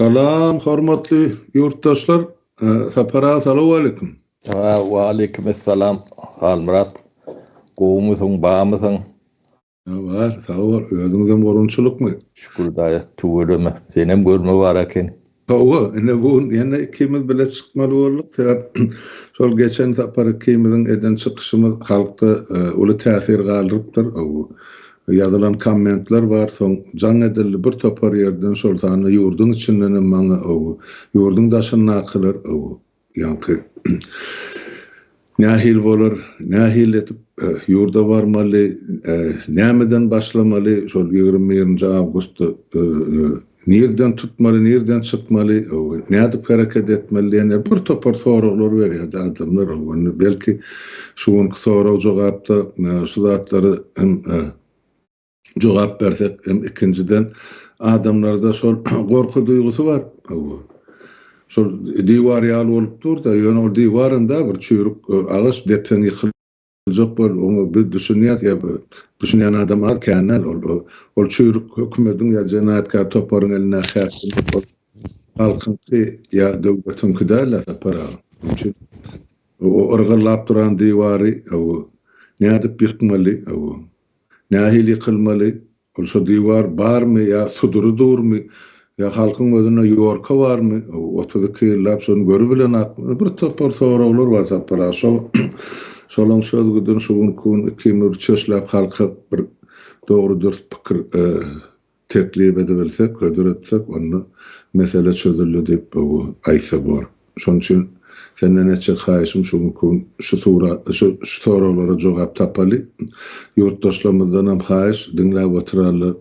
Salam, hormatly yurttaşlar. Sapara, salamu aleyküm. Ve aleykümselam. Halmurat. Qoğumusun, bağımısın. Var, sağ ol. Özünüzden borunçuluk mu? Şükür dayı, tuğurumı. Senem görme var eken. Oğu, bu yine ikimiz bile çıkmalı olduk. Sol geçen sapara ikimizin eden çıkışımız halkta ulu tesir kaldırıptır. Yazılan kommentler var. Son can edildi bir topar yerden sorsanı yurdun içinden bana yurdun daşına akılır. Yankı nahil bolur, nahil etip yurda varmalı, nämeden başlamalı, sol 20. Ağustos'ta nereden tutmalı, nereden çıkmalı, nädip hareket etmeli, yani bir topar sorular veriyor adamlar. Belki şuun soru cevapta şu zatları cevap versek, hem ikinciden adamlarda sol korku duygusu var. Sol divar ýaly bolup dur da, ýöne o diwarynda bir çüýrük ağaç depsen ýykylacak bol, onu bir düşünýär ýa düşünýän adam az känel ol çüýrük hökümetiň ýa jenaýatkar toparyň eline häkim halkynky ýa döwletiňki däl para. O ırgylap duran diwary nädip ýykmaly, nähili ýykylmaly, olsa diwar barmy ýa sudurudurmy? Ya halkın özüne yorka var mı? Otudaki yıllar sonra görübilen bir topar sorular var sapara. Solun söz güdün şuun kun kimir çöşlap halka bir doğru dürüst pikir teklif edebilsek, ködür etsek onu mesele çözülü deyip aysa bor. Şonun için senden etçek hayışım şuun kun şu sorulara cevap tapalı. Yurttaşlarımızdan hem hayış dinlep oturarlar.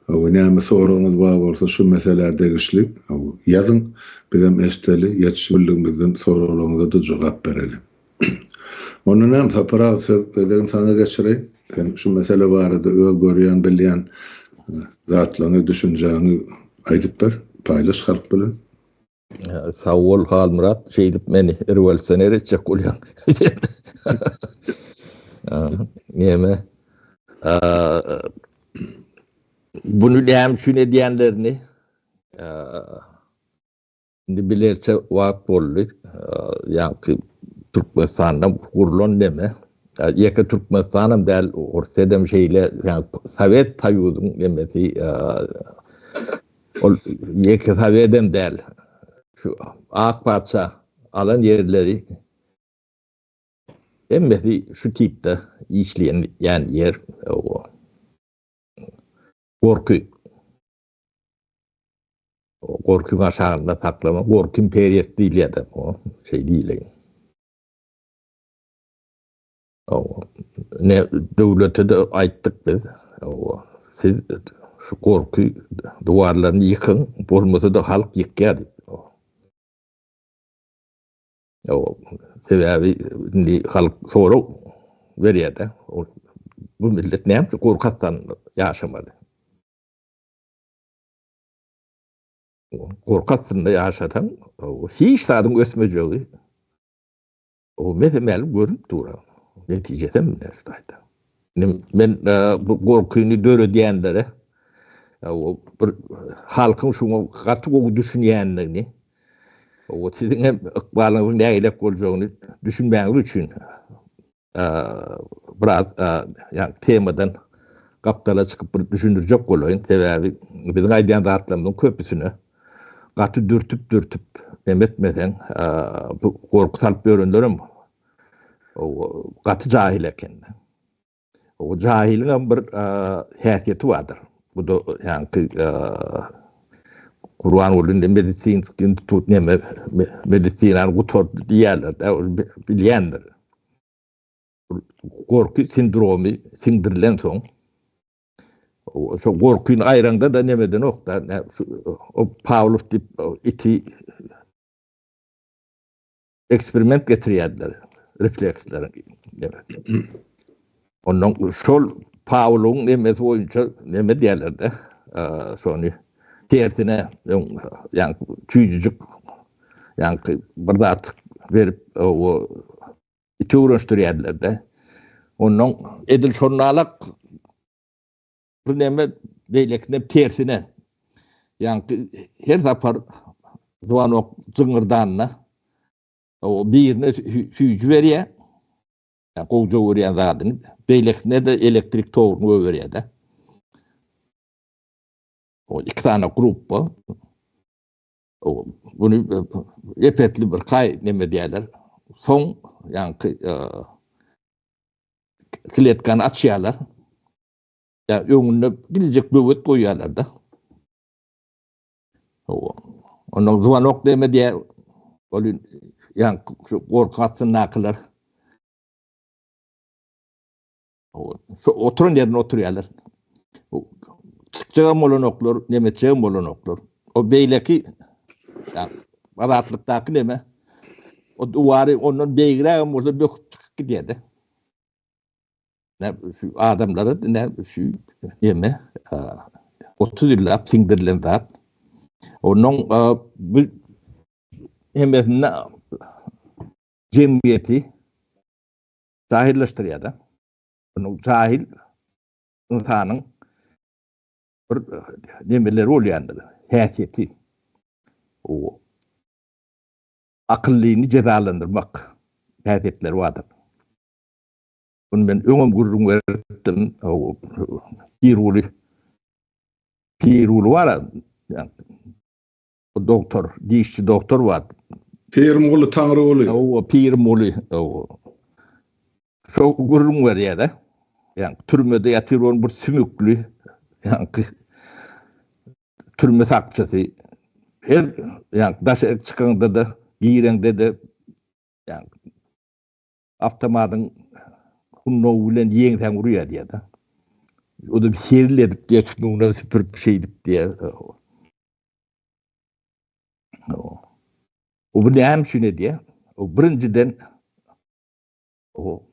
Näme soruňyz bar bolsa şu meselelerde güçlük yazın, bizem esteli ýetişbildigimizden sorularymyza da jogap berelim. Onu hem tapara söz ederim sana geçireyim. Şu mesele barada öl görýän, bilýän zatlaryny, düşünjäňi aýdyp ber, paýlaş halk bilen. Sağ ol Halmurat, şeýdip meni irwelsen eretjek bolýan. Näme? Bunu hem şunu diyenlerini şimdi bilirse vaat bollu yani Türkmenistan'dan kurulan deme yaka Türkmenistan'ın del ortadam şeyle yani Sovet tayudun demesi yaka Sovet'den del şu Akbatsa alan yerleri demesi şu tipte işleyen yani yer o Gorky aşağında taklama, Gorky imperiyet değil ya da o şey değil. Ne devlete de aittik biz. Siz şu Gorky duvarlarını yıkın, bolmasa da halk yıkar. Sebebi halk soru veriyor da. Bu millet ne yaptı? Korkaktan yaşamalı. Korkaksında yaşatan hiç tadın ösmeceği o metemel görüp duran. Neticede mi nestaydı? Ben bu korkuyunu dörü diyenlere halkın şunu katık o düşünýänlerini o sizin hem ıkbalınızın neyle olacağını düşünmeğiniz için biraz yani temadan kaptala çıkıp bir düşündürecek olayın. Sebebi bizim aydayan rahatlamının köpüsünü katı dürtüp demetmeden bu korku salp görünürüm. O katı cahil eken. O cahilin bir hareketi vardır. Bu da yani Kur'an olunca medisin institut neme medisinan gutor diyorlar. Bilyendir. Korku sindromu sindirilen son. O korkuyun ayranda da nemeden okta. O Pavlov tip iti eksperiment getiriyorlar. Reflekslerin. Onun şol Pavlov'un nemesi boyunca neme diyorlar da. Sonra tersine yani tüycücük yani bir de artık verip o iti uğraştırıyorlar da. Onun edil şonalak bir neme beylekine tersine Yani her zapar Zvanok zıngırdanına o birine hücü veriyor. Yani kovca uğrayan zadını. Beylekine de elektrik toğunu veriyor da. O iki tane grup var. O, bunu epetli bir kay neme diyorlar. Son yani kiletkan açıyorlar. Yani önüne gidecek böğüt koyuyorlar da. Onun Zvanok deme diye yani korkatsın nakılar. Oturun yerine oturuyorlar. Çıkacağım olan oklar, nemeteceğim olan oklar. O beyleki yani adatlıktaki neme. O duvarı onun beygirağım orada döküp çıkıp gidiyordu. Ne şu adamları ne şu yeme 30 yıllar sindirilen zat. Onun bu hemesine cemiyeti cahilleştiriyor da. Onun cahil insanın bir nemeleri oluyandır. Hasiyeti. O akıllığını cezalandırmak hasiyetleri vardır. Bunu ben öngüm gururum verdim. O Pirulu var ya, o doktor, dişçi doktor var. Pirmoğlu Tanrıoğlu. O Pirmolu. O çok gururum var ya da. Yani türmede yatıyor onun bir sümüklü. Yani türme sakçısı. Her yani daşı çıkanda da giyirende de yani avtomatın hunno bilen yeğen vuruyor diye de. O da bir şehirledik diye şunu süpürüp şeydik diye. O bu ne hem şune diye. O birinciden o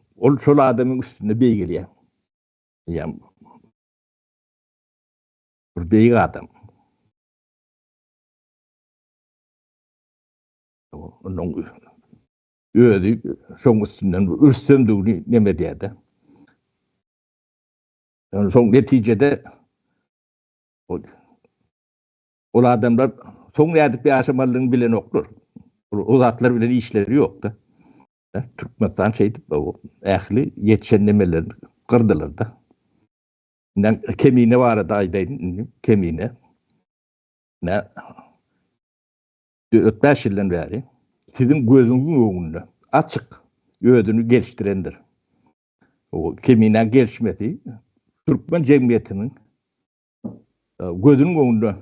şol adamın üstüne beygeliyor. Yani bir beygi adam. Onun ödü son üstünden ürsemduğunu neme diye de. Yani son neticede o adamlar son yadık bir aşamalığını bilen oklar. O zatlar bilen işleri yoktu. Türkmenistan şeydi o ehli yetişenlemelerini kırdılar da. Yani kemiğine var da aydayın kemiğine. Ne 4-5 yıldan beri sizin gözünüzün önünde açık ödünü geliştirendir. O kemiğine gelişmedi. Türkmen cemiyetinin gözünün önünde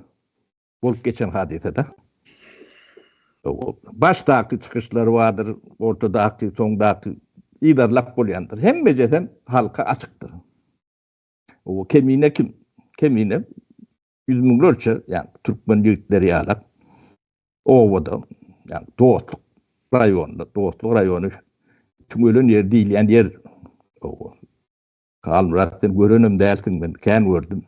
olup geçen hadisede. Baştaki çıkışları vardır, ortadaki, sondaki idarlak oluyandır. Hem meceden halka açıktır. O kemiğine kim? Kemiğine yüzümün ölçü, yani Türkmen yiğitleri alak. Ovada, yani Doğutluk rayonu tüm ölün yer değil, yani yer o kalmırattın, görünüm dersin ben, ken gördüm.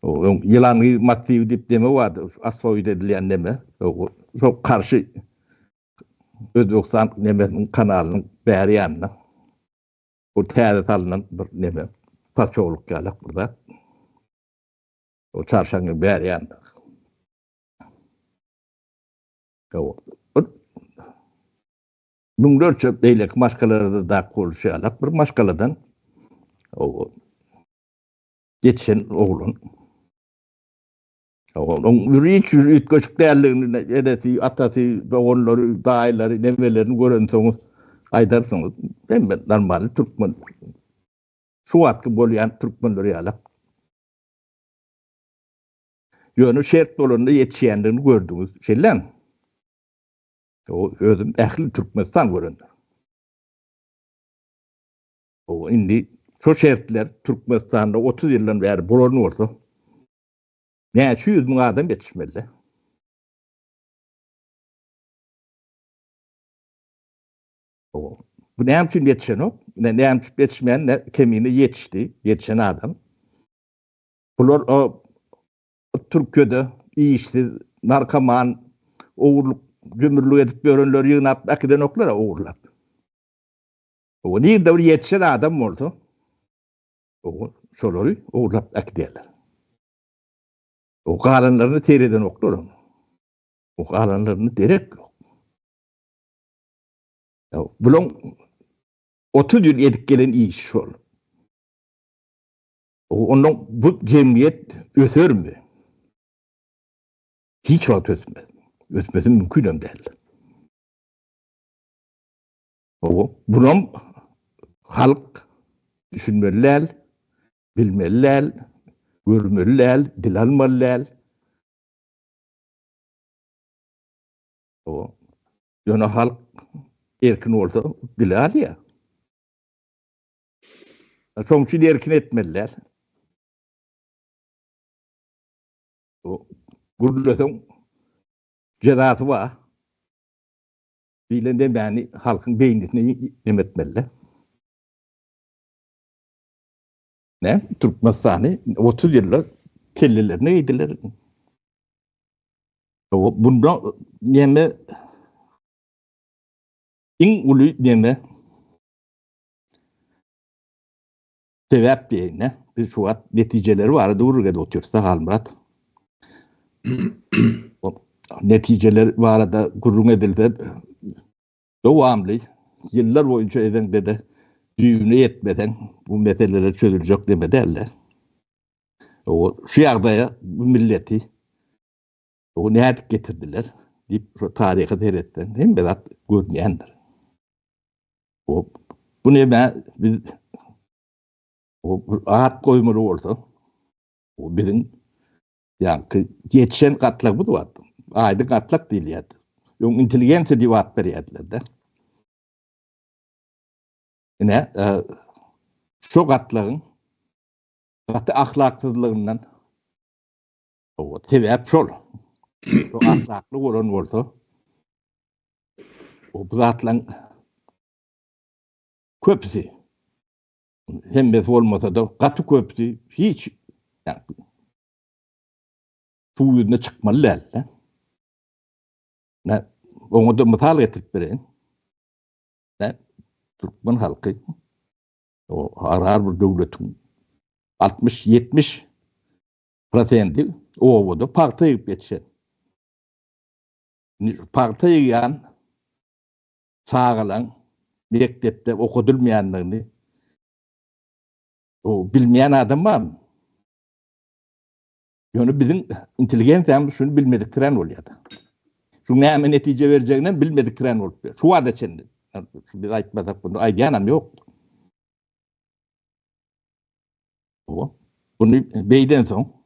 O yılanı mativi dip deme vardı, asfoyu dedilen neme, o çok karşı Özbekistan nemenin kanalının beri yanına. O teadet alınan bir neme, paçoluk gelak burada. O çarşangın beri yanında. O Nungörçe beylek maşkaları da konuşuyorlar. Bir maşkaladan o geçen oğlun onun üç küçük değerlerini edeti, atası, onları, dağları, nevelerini görüntünüz aydarsınız. Ben normal Türkmen şu hakkı bolayan Türkmenleri yalak. Yönü şert dolunda yetişenlerini gördünüz. Şeylen o özüm ehli Türkmenistan göründü. O indi şu şertler Türkmenistan'da 30 yıldan beri bulunur olsa ne 100 bin adam yetişmeli. O bu ne için yetişen o? Ne için yetişmeyen ne kemiğine yetişti. Yetişen adam. Bunlar o Türkiye'de iyi işte narkoman, uğurluk, cümürlük edip görünler yığınap akiden oklara uğurlap. O niye de yetişen adam oldu? O şoları uğurlap akiderler. O galanlarını tereden oklarım. O galanlarını derek yok. Bulun 30 yıl edik gelen iş ol. Onun bu cemiyet ötür mü? Hiç vaat ötmez. Ötmesi mümkün değil. Bunun halk düşünmeliler, bilmeliler, görmeliler, dil almalılar. Yani halk erkin olsa bilal ya. Sonuçta erkin etmeliler. Gürlüsün cezası var. Bilen de yani halkın beynini yemetmeliler. Ne? Türkmenistan'ı 30 yıllık kellelerine yediler. Bunda neme en ulu neme sebep diyene biz şu an neticeleri var. Doğru otuyorsa Halmurat. Neticeler var da kurun edildi. Devamlı yıllar boyunca eden de düğünü yetmeden bu meseleler çözülecek deme derler. Şu yardaya bu milleti ne getirdiler deyip şu tarihe seyretten hem bedat görmeyendir. Bu ne ben biz ağat koymuru olsa bizim yani geçen katlak bu da ayda katlak değil ya. Yung inteligensi diye vaat veriyediler de. Ne? Şu katlağın katı ahlaksızlığından sebep şol. Şu ahlaklı olan olsa bu zatlan köpüsü hem de olmasa da katı köpüsü hiç yani su yüzüne çıkmalılar. Ne? Onu da misal getirip vereyim. Ne? Türkmen halkı her bir devletin 60-70% da partiye geçer. Partiye yan sağılan mektepte okudulmayanlarını bilmeyen adam var mı? Yani bizim inteligensiямız şunu bilmediklerini oluyor da. Şu ne hemen netice vereceğinden bilmediklerini oluyor. Şu adet şimdi. Biz aytmasak bunu aydayanam yok. Bunu beyden son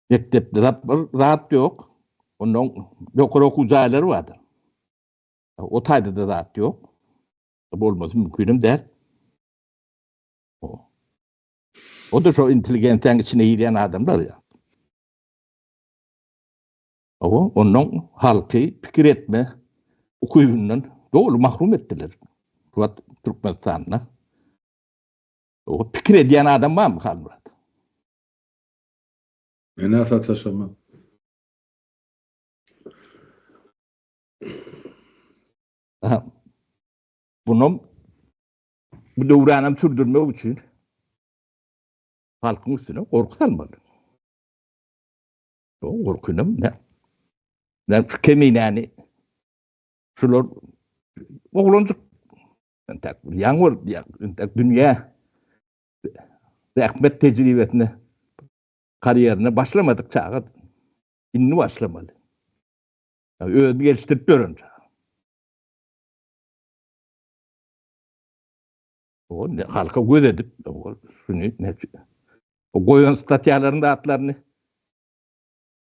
mektepte rahat yok. Onun yukarı okuyucuları vardır. O tayda da rahat yok. Olması mümkünüm değil. O da şu inteligensiyanın içine giren adamlar ya. Onun halkı fikir etme okuyundan doğru mahrum ettiler. Türkmenistan'la. O fikir ediyen adam var mı Halmurat? Enafa taşıma. Bunun bu devranı sürdürmek için halkın üstüne korku salmalı. O korkunun ne keminani şular oğlancık yağmur dünya Ahmet tecrübesine kariyerine başlamadık çağı inni başlamalı. Yani özünü geliştirip görünce. O halka göz edip o koyun statyalarında atlarını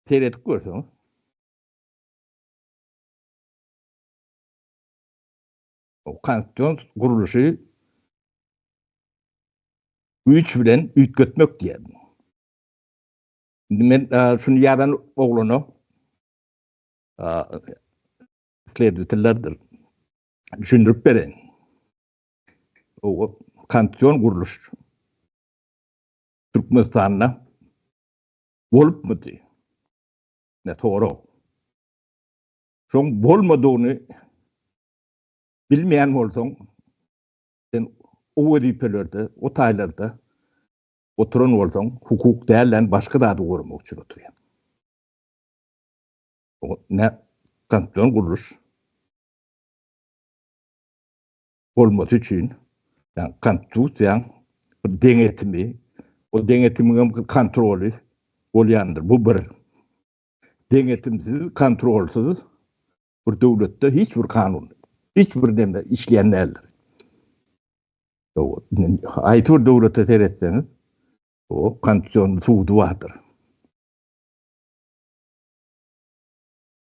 seyredip görsün. O konstitüsyon kuruluşu güç bilen ütkötmek diyelim. Ben şunu yaran oğlunu kledütlerdir. Düşündürüp verin. O konstitüsyon kuruluş Türkmenistan'la olup mu diye. Ne doğru. Son olmadığını bilmeyen olsan sen o vaziflerde, o taylarda oturan bolsaň hukuk dällen başga da görmek üçin oturýan. O ne konstitusiýon guruluş bolmak üçin yani konstitusiýaň deňetimi, o deňetimiň kontroly bolýandyr. Bu bir. Deňetimsiz, kontrolsüz bir döwletde hiç bir kanun, hiç bir näme işleýän näler. O aýty bir döwletde seretseňiz, o konstitusiýon suwdy bardyr.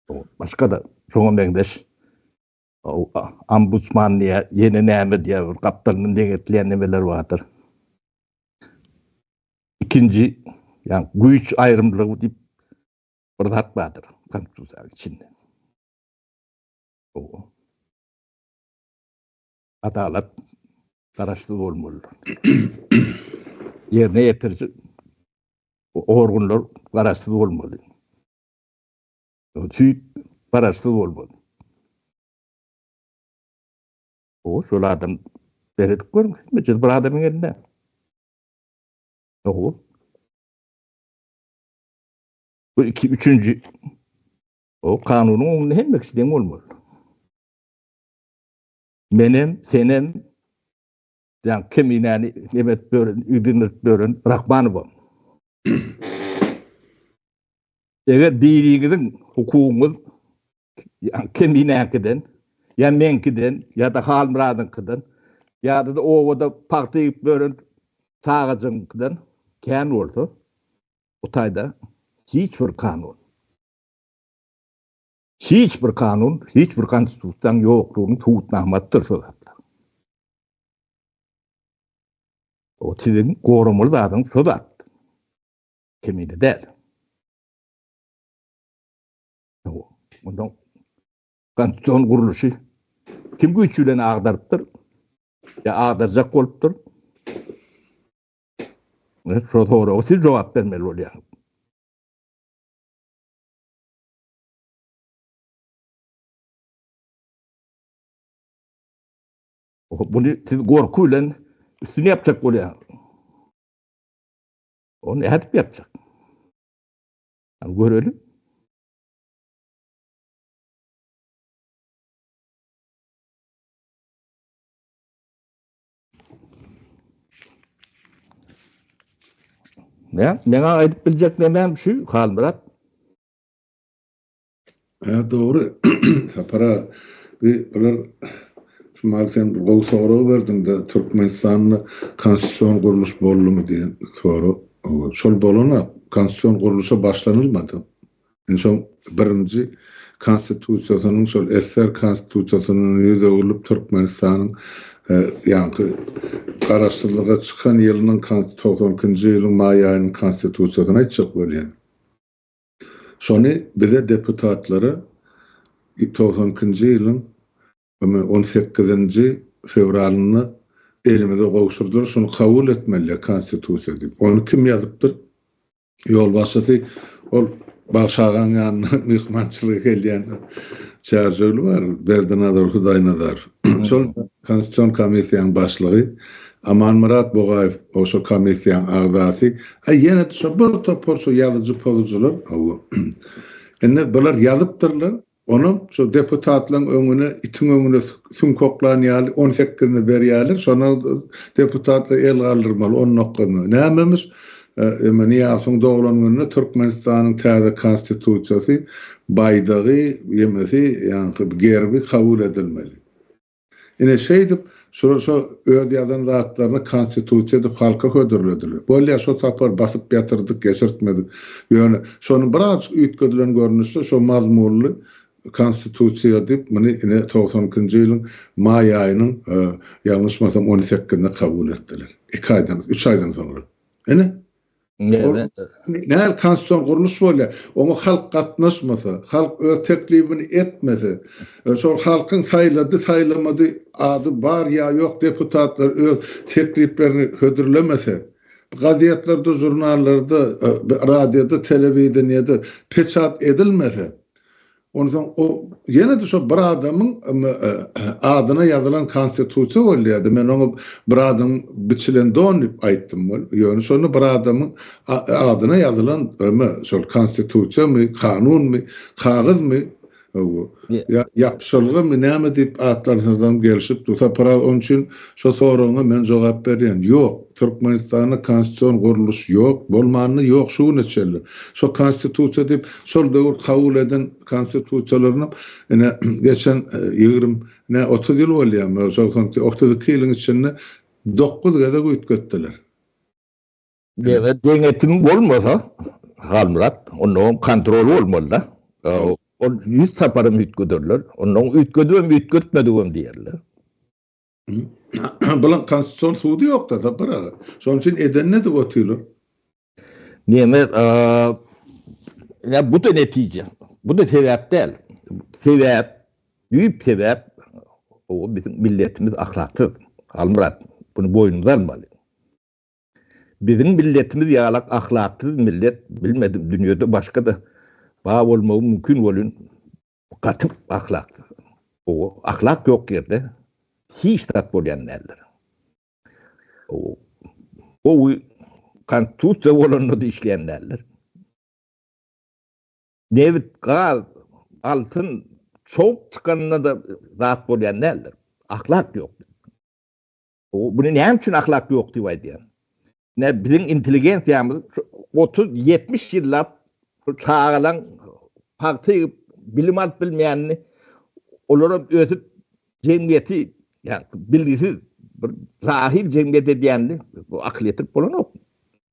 O başga da şoňa meňdeş ombudsman diye yeni näme diye bir gapdalnyň deňetleýän nämeler bardyr. İkinci, yani güýç aýrymlygy diýip bir zat bardyr konstitusiýa içinde. O adalet garaşsyz bolmaly. Ýerine ýetirji organlar garaşsyz bolmaly. O tüýp garaşsyz bolmaly. O şol adam beredip görmüş, bir adamyň elinde. O. Bu üçüncü, o kanunyň oňuny hemmesi deň bolmaly. Menem, senem, yani keminäni nebet bören, üdünüp bören, Rahmanowam. Eger diriňiziň hukugyňyz yani keminäkiden, ya menkiden, ya da halmuradyňkydan, ya da owada paýtyp bören sagajyňkydan kän bolsa, o taýda hiç bir kanun, hiç bir konstitusiýaň ýoklugyny tuýutmamakdyr şol zatlar. O sizin gorumaly zadyň şol zat. Kimide däl. Ondan konstitusiýon guruluşy kim güýç bilen agdarypdyr? Ya agdarjak bolupdyr. Şol togra siz jogap bermeli bolýar. Bunu siz gorku bilen üstüne yapacak bolýar. Onu edip yapacak. Yani görelim. Ne? Mena edip bilecek nemem şu Halmurat. Ya doğru. Sapara bir şumal sen bir gol soru verdin de Türkmenistan'da konstitusiyon kuruluş bollu mu diye soru. Şol bolana konstitusiyon kuruluşa başlanılmadı. En son birinci konstitusiýasynyň şol eser konstitusiýasynyň ýüze olup Türkmenistan'ın yani garaşsyzlyga çykan ýylynyň 92-nji ýylyň may aýynyň konstitusiýasyna çyk bolýan. Şonu bize deputatlara 92-nji ýylyň 18-nji fevralyny elimize gowşurdylar, şonu kabul etmeli konstitusiýa diýip. Onu kim ýazypdyr? Ýolbaşçysy ol başagan ýanyna mehmançylyk edýän çarjöly bar, Berdanadar Hudaýnadar. Şol konstitusiýon komissiýanyň başlygy Aman Murat Bogaýew, oşo komissiýanyň agzasy, ýene şo bir topor şo ýazyjy pozujular. Enne bular ýazypdyrlar. Onu şu deputatlaryň öňüne, itiň öňüne sünkoklan ýaly 18-ni berýärler. Şonu deputatlar el galdyrmaly, onun hakyny. Nämemiş? Niýasyň doglangyny Türkmenistanyň täze konstitusiýasy baýdagy, ýemesi, ýani gerbi kabul edilmeli. Ine şeýdip, şu öz ýazan zatlaryny konstitusiýada halka hödürlediler. Bolýa şo tapar basyp ýatyrdyk, geçirtmedik. Ýöne şonu biraz üýtgedilen görnüşde şo mazmunly konstitusiýa diýip muny 92-nji ýylyň may aýynyň ýalňyşmasam 18-nde kabul etdiler. 2 aýdan, 3 aýdan soňra. Ene? Näme konstitusiýon guruluş bolýar? Onu halk gatnaşmasa, halk öz teklibini etmese, şol halkyň saýlamady ady bar ýa ýok deputatlar öz tekliplerini hödürlemese, gazetlerde, jurnallarda, radioda, telewizionyada peçat edilmese, Ondan o yine de şu bir adamın adına yazılan konstitusiya bolýardy. Men onu bir adam biçilen donyp aýtdym bol. Ýöne şonu bir adamın adyna yazılan şol konstitusiya mı, kanun mı, kağız mı? Yapşylgy näme diýip atlardan gelişip dursa para onun üçin şo soragyna men jogap berýän. Ýok, Türkmenistanda konstitusiýon guruluş ýok, bolmanyny ýok şu neçeli. Şo konstitusiýa diýip şol döwür kabul eden konstitusiýalaryny ene geçen 30 ýyl bolýar. Şo 32 ýylyň içinde 9 gede güýtgetdiler. Evet, denetim bolmasa Halmurat, onun kontrolü bolmaly. O 100 saparym ütgödürler. Onun ütgödüwem ütgötmediwem diýerler. Bulan konstitusiýon sudy ýok da sapara. Şoň üçin edenne de otýlar. Näme ya bu da netice. Bu da sebäp däl. Sebäp, ýüp sebäp o bizim milletimiz ahlaksyz. Halmurat, bunu boýnuňyza almaly. Bizim milletimiz ýalak ahlaksyz millet, bilmedim dünýede başga da ba bolmagy mümkin bolun. Gatyp ahlaksyz. O ahlak ýok ýerde hiç tat bolýanlar. O konstitusiýa bolanda da işleýänler. Nevit gal altın çok çıkanına da zat bolýanlar. Ahlak ýok. Bunu näme üçin ahlak ýok diýip aýdýar? Ne bizim inteligensiýamyz 30-70 ýyllap çağılan parti bilim alyp bilmeýänni olara ötüp jemgyýeti yani bilgisiz bir zahir jemgyýet edýänni bu akıl etip bolanok.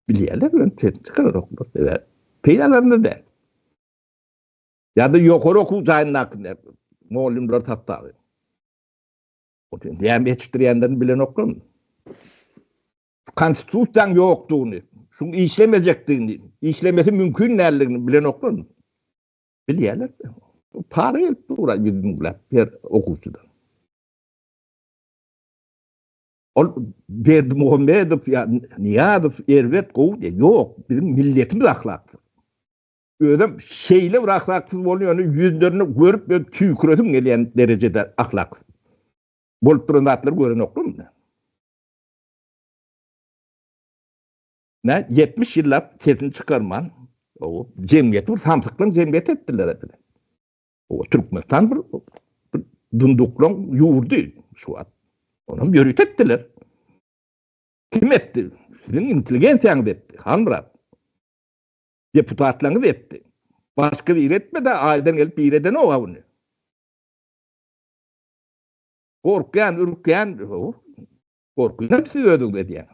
Bilýärler, ben çıkararoklar. Evet. Peýdalarynda da. Ya da ýokary okuw jaýynda muallimler tatdaly. O diýen ýetişdirýänlerini bilen oklar. Konstitusiýaň ýokdugyny, şunu işlemejekdigini, işlemesi mümkin näligini bilen oklar. Bilýärler. Para gelip ura ýüzüňler her okuwçydan. Ol Berdi Muhammedow ya Niyazow erwet gowy ýok, bizim milletimiz ahlaksyz. Özüm şeýle bir ahlaksyz bolýan ýüzlerini görüp ben tüýküresim gelýän derejede ahlaksyz. Bolup duran zatlar gören oklarmy? Ne 70 ýyllap sesini çıkarman, o jemgyýeti bir samsyklan jemgyýet etdiler ediler. O Türkmenistan bir dunduklan ýurdy şu an. Onu ýörüt etdiler. Kim etdi? Sizin inteligensiýaňyz etdi. Hanra. Deputatlaryňyz etdi. Başka bir etmedi, aýdan gelip bir eden o awny. Korkýan, ürkýän, korkýan siz ödüň diýär.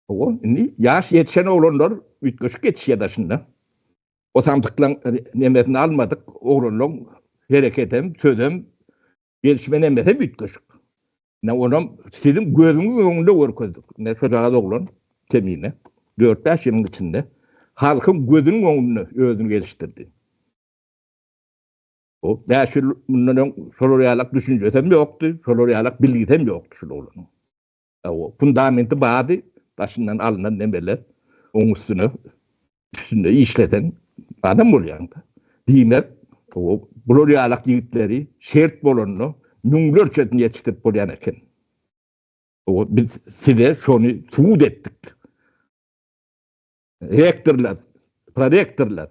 O, indi yaş yetişen oglanlar ütgöşük yetişýär daşynda. O samdyklaň nemetini almadyk, oglanlar hereketem, södem, gelişme nemetem ütgöşük. Ne onam sizin gözüňiz öňünde görkezdik. Ne çojağa oglan temine 4-5 ýylyň içinde halkyň gözüniň öňünde özüni gelişdirdi. O näşil mundan şolaryalak düşünjesem ýokdy, şolaryalak bilgisem ýokdy şu oglan. O fundamenti bady başından alınan nemeler onun üstüne işleten adam bolýar. Diýmek o bularýalak ýigitleri şert bolanny nünglerçe ýetişdirip bolýan eken. O biz size şonu suud etdik. Rektorlar, prorektorlar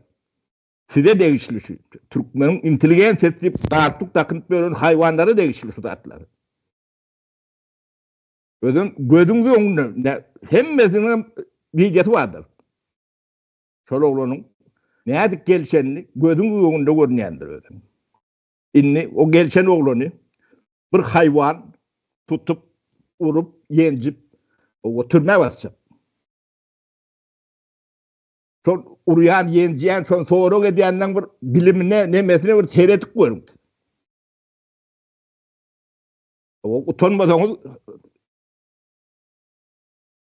size degişli şu Türkmenin inteligensiýasy dartyp takınıp beren haýwanlary degişli şu zatlar. Özüm gözüňiz öňünde hemmesiniň bilgisi bardyr. Şol oglanyň nädik gelişenini gözüňiz öňünde görnýändir özüm. Inni o gelişen oglany bir haýwan tutup, urup, ýenjip, o türme basjak. Şol urýan, ýenjýän, şol sorak edýänden bir bilimine, nemesine bir seredip görüň. O utanmasaňyz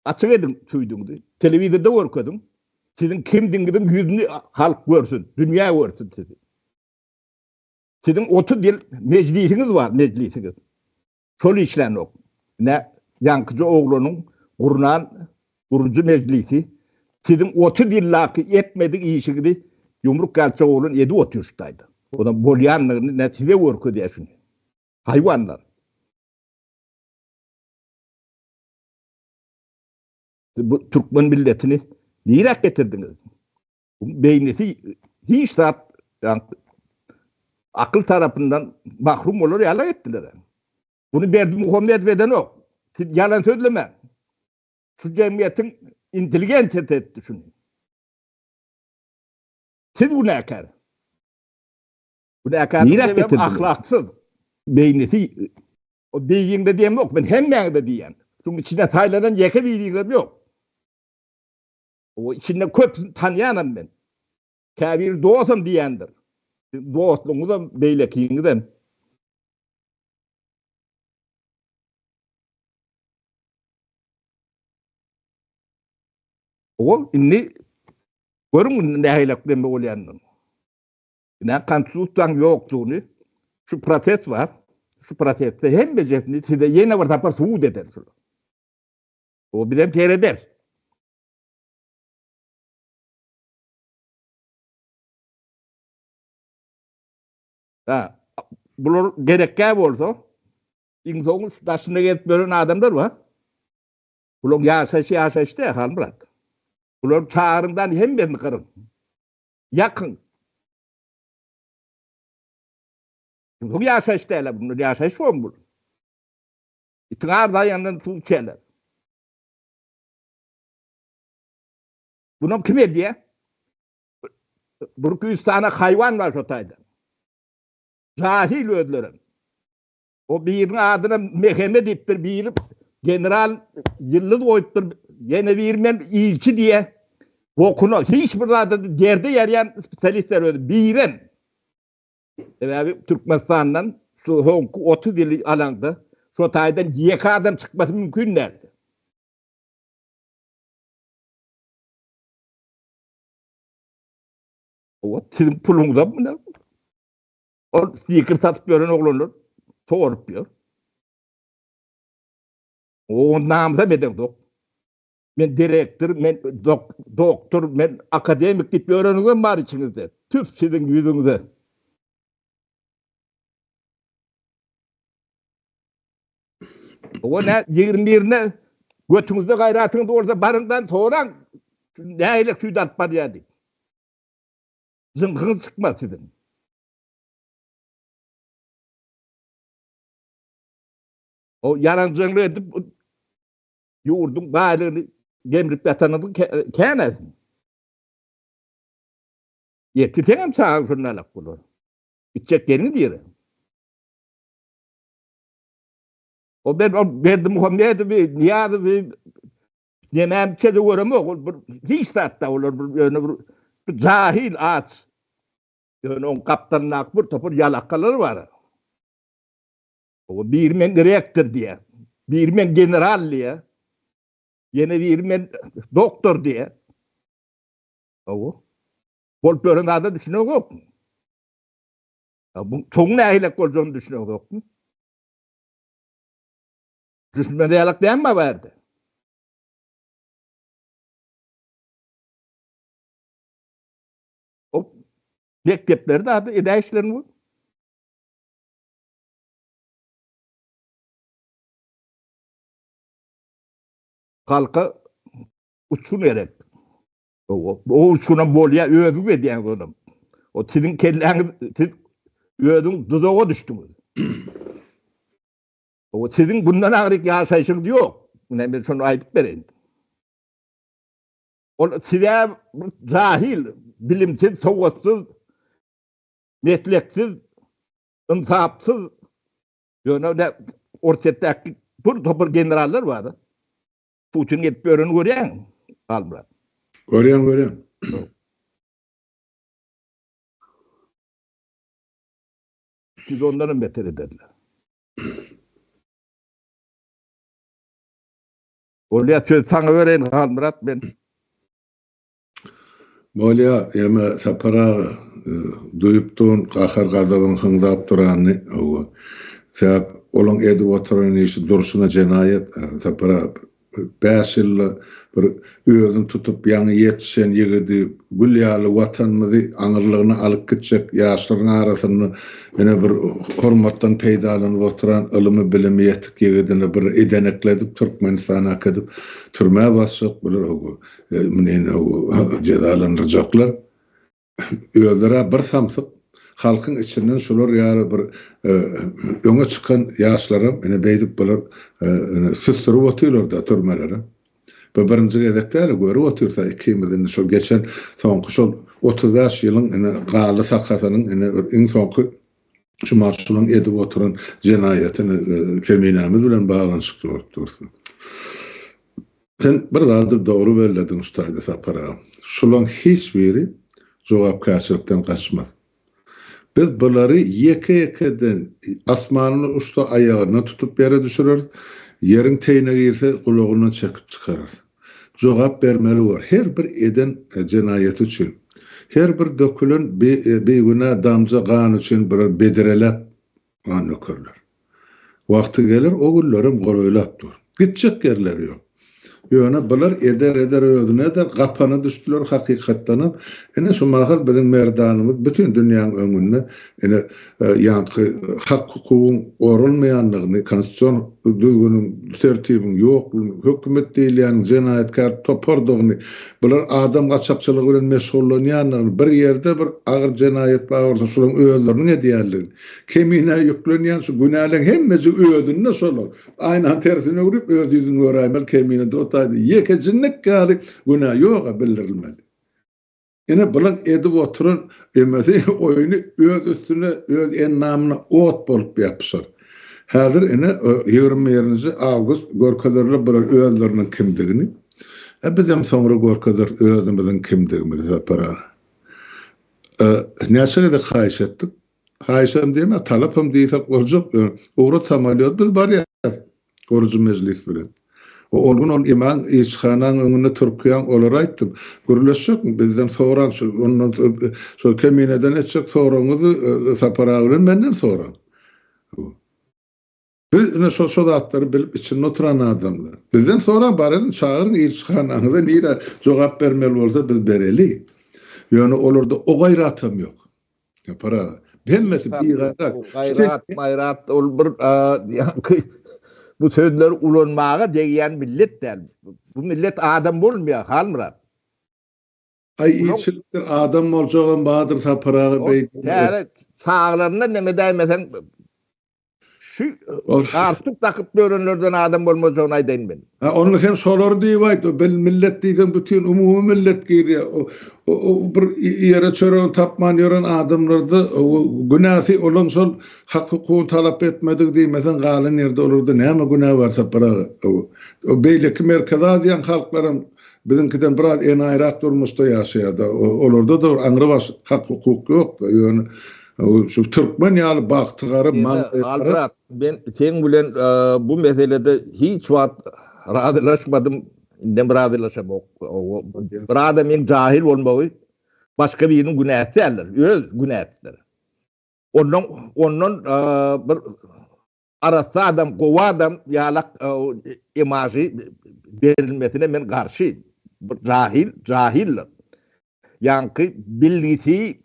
açık edin tüydüňizi. Telewizorda görkezin. Sizin kimdiňiziň ýüzüni halk görsün, dünýä görsün sizi. Sizin 30 ýyl meclisiňiz bar, meclisiňiz. Şol işlerini ok. Ne Ýankyjy oglanyň gurunan gurucu meclisi Sizin 30 yıllaki etmedik işini yumruk kalça oğlun 7-30 yaşındaydı. O da bolyanlığını netice vurku diye şunu. Hayvanlar. Bu Türkmen milletini niye getirdiniz? Beynisi hiç saat yani, akıl tarafından mahrum olur yalan ettiler. Bunu Berdi Muhammed veden o. Siz yalan söyleme. Şu cemiyetin inteligentet etti şunu. Siz bu ne akar? Bu ne akar? Niye ahlaksız. Beynisi o beyinde diyem yok. Ben hemen de diyen. Çünkü içine sayıladan yeke bildiğim yok. O içinde köp tanıyanım ben. Kabir doğasam diyendir. Doğaslığı da beylekiğinden. O inni görün ne haylak deme olayanın. Ne kansutan yoktuğunu şu protest var. Şu protestte hem becefni size yine var tapar suud eder. O bir tereder. Ha, bunlar gerekke olsa İngilizce'nin taşına gelip böyle adamlar var. Bunlar yaşaşı hal bırak. Bunlar çağrından hem ben kırın. Yakın. Bu yaşaşı değil. Bunlar yaşaşı var mı? İtinar da yanından su çeler. Bunun kime diye? Bir 200 tane hayvan var şotayda. Cahil ödlerim. O birinin adına Mehmet ittir, biri general yıldız oyuttur, yine birmen ilçi diye okunu hiçbir adı derde yarayan spesialistler ödü. Birin. Evet, Türkmenistan'dan şu 30 yıl alanda şotaydan YK adam çıkması mümkün değil. O sizin pulunuzda mı ne? O sticker satıp gören oğlanlar soğurup diyor. O namıza beden dok. Ben direktör, ben doktor, ben akademik tip öğrenimim var içinizde. Tüp sizin yüzünüzde. O ne 21'ine götünüzde gayratınızda orada barından soğuran ne aylık suyu atmadı yani. Zınkınız çıkmaz sizin. O yarancılığı edip yoğurdun bağlığını gemrip yatanadın kenesin. Yetirtenem sağa şunlarlık bunu. İçecek yerini diyelim. O ben Berdi Muhammed'i bir niyazı bir nemem çede uğramı hiç tartta olur. Cahil ağaç. Yani on kaptanın akbur topur yalakaları var. O bir men direktör diye. Bir men general diye. Yine bir men doktor diye. O. Bol pörün adı düşünüyor yok mu? Bu çok ne ahlak olacağını düşünüyor yok mu? Düşünmede yalak diyen mi vardı? O mekteplerde adı edayişlerin bu. Halka uçun eret. O uçuna bolya ödü ve diyen adam. O sizin kelleniz, siz ödün dudağa düştünüz. O sizin bundan ağrık yaşayışınız yok. Ben şunu ayıp vereyim. O size cahil, bilimsiz, soğutsuz, mesleksiz, insafsız, yani ortaktaki bir topur generaller vardı. Putin gidip öğreni görüyen. Almırat. Görüyen. Siz onların beter ederler. Oraya söz sana vereyim Almırat ben. Bolya eme sapara duyuptun kahar gadabın hıngdap duranı o sebep olan edip oturan işi duruşuna cenayet sapara 5 ýyl bir özüni tutup ýaňy ýetişen ýigidi gül ýaly watanymyzy aňyrlygyna alyp gitjek ýaşlaryň arasyny ene bir hormatdan peýdalanyp oturan ylmy bilimi ýetik ýigidini bir edenekledip Türkmenistana akadyp türmä basjak biler o menen o jezalandyrjaklar özlere bir samsyk halkyň içinden şolar ýary bir öňe çykan ýaşlarym ene beýdip bolar süsürip otyrlar da türmelere. Bu birinji gezekde görüp otyrsa ikimizin şol geçen soňky şol 35 ýylyň ene galy sakatynyň ene iň soňky şu marşylyň edip oturan jenaýatyny keminämiz bilen baglanyşyk dursun. Sen bir zady dogry belledin ustady sapara. Şolaň hiç biri jogapkärçilikden gaçmaz. Biz bunları yeke-yekeden asmanyny usta aýagyna tutup bere düşürer, yerin teýine girse gulagyndan çekip çykarar. Jogap bermeli bar. Her bir eden jenaýet üçin, her bir dökülen beýguna damja gan üçin bir bederelep gan ökürler. Wagty gelir o güllerim golaýlap dur. Gitjek yerleri ýok. Ýöne bular eder özüne de gapana düşdüler hakykatdan. Ene şu mahal bizim merdanymyz bütün dünýäň öňünde ene ýanky hak hukugyň orulmaýanlygyny, konstitusiýon düzgünüň tertibiň ýoklugyny, hökümet diýilýän jenaýetkar topardygyny, bular adam gaçakçylygy bilen meşgullanýanlygyny, bir ýerde bir agyr jenaýet bagyrda şolaryň özleriniň edýärligi. Kemine ýüklenýän şu günäleň hemmesi özüne şolar. Aýnan tersine urip öz ýüzüni göräýmel kemine yekecinlik gari günah ýok bildirilmeli. Ene bulan edip oturan emesi oyunu öz üstüne öz ennamına ot bolup ýapyşar. Häzir ene 20 awgust görkezlerle bular özleriniň kimdigini bizem soňra görkezler özümizin kimdigimizi para. Näçe de haýyş etdik. Haýyşam diýme talapam diýsek bolajak. Ugry samalyot biz bar ýa. Goruju mejlis bilen. Olgun ol iman işxanaň öňünde türkýän olar aýtdym. Görüleşek bizden soran şu ondan şu kemineden etjek soraňyzy sapara bilen menden soran. Biz ne şu zatları bilip içinde oturan adamlar. Bizden soran baryn çağırın işxanaňyza nire jogap bermeli bolsa biz bereli. Ýöne olarda o gaýratam ýok. Para hemmesi bir gayrat ol bir bu sözler ulanmağa deýän millet däl. Bu millet adam bolmaýar, halmırat. Ýetçilikdir adam boljagan badyr saparagy beýdi. Täre çağlarynda neme diýmesen şu artyk takyp görenlerden adam bolmajagyny aýdaýyn men. Onu hem şolary diýip aýtdy. Ben millet diýdim bütün umumy millet giriyor. O bir ýere çören tapman ýören adamlardy günäsi olan şol hak hukuky talap etmedik diýmesen galan ýerde olurdy. Näme günä barsa para o beýleki merkezadiýan halklaryň bizinkiden biraz en aýrak durmuşda ýaşaýardy. Olarda da aňrybas hak hukuk ýok da ýöne şu Türkmen ýaly bagtygary Alrat ben sen bilen bu meselede hiç wagt radylaşmadym. Indem radylaşamok. Bir adam jahil bolmagy başga biriniň günäsi äler. Öz günäsidir. Ondan bir arasa adam, gowa adam ýalak imaji berilmesine men garşy. Jahil. Ýanky bilgisi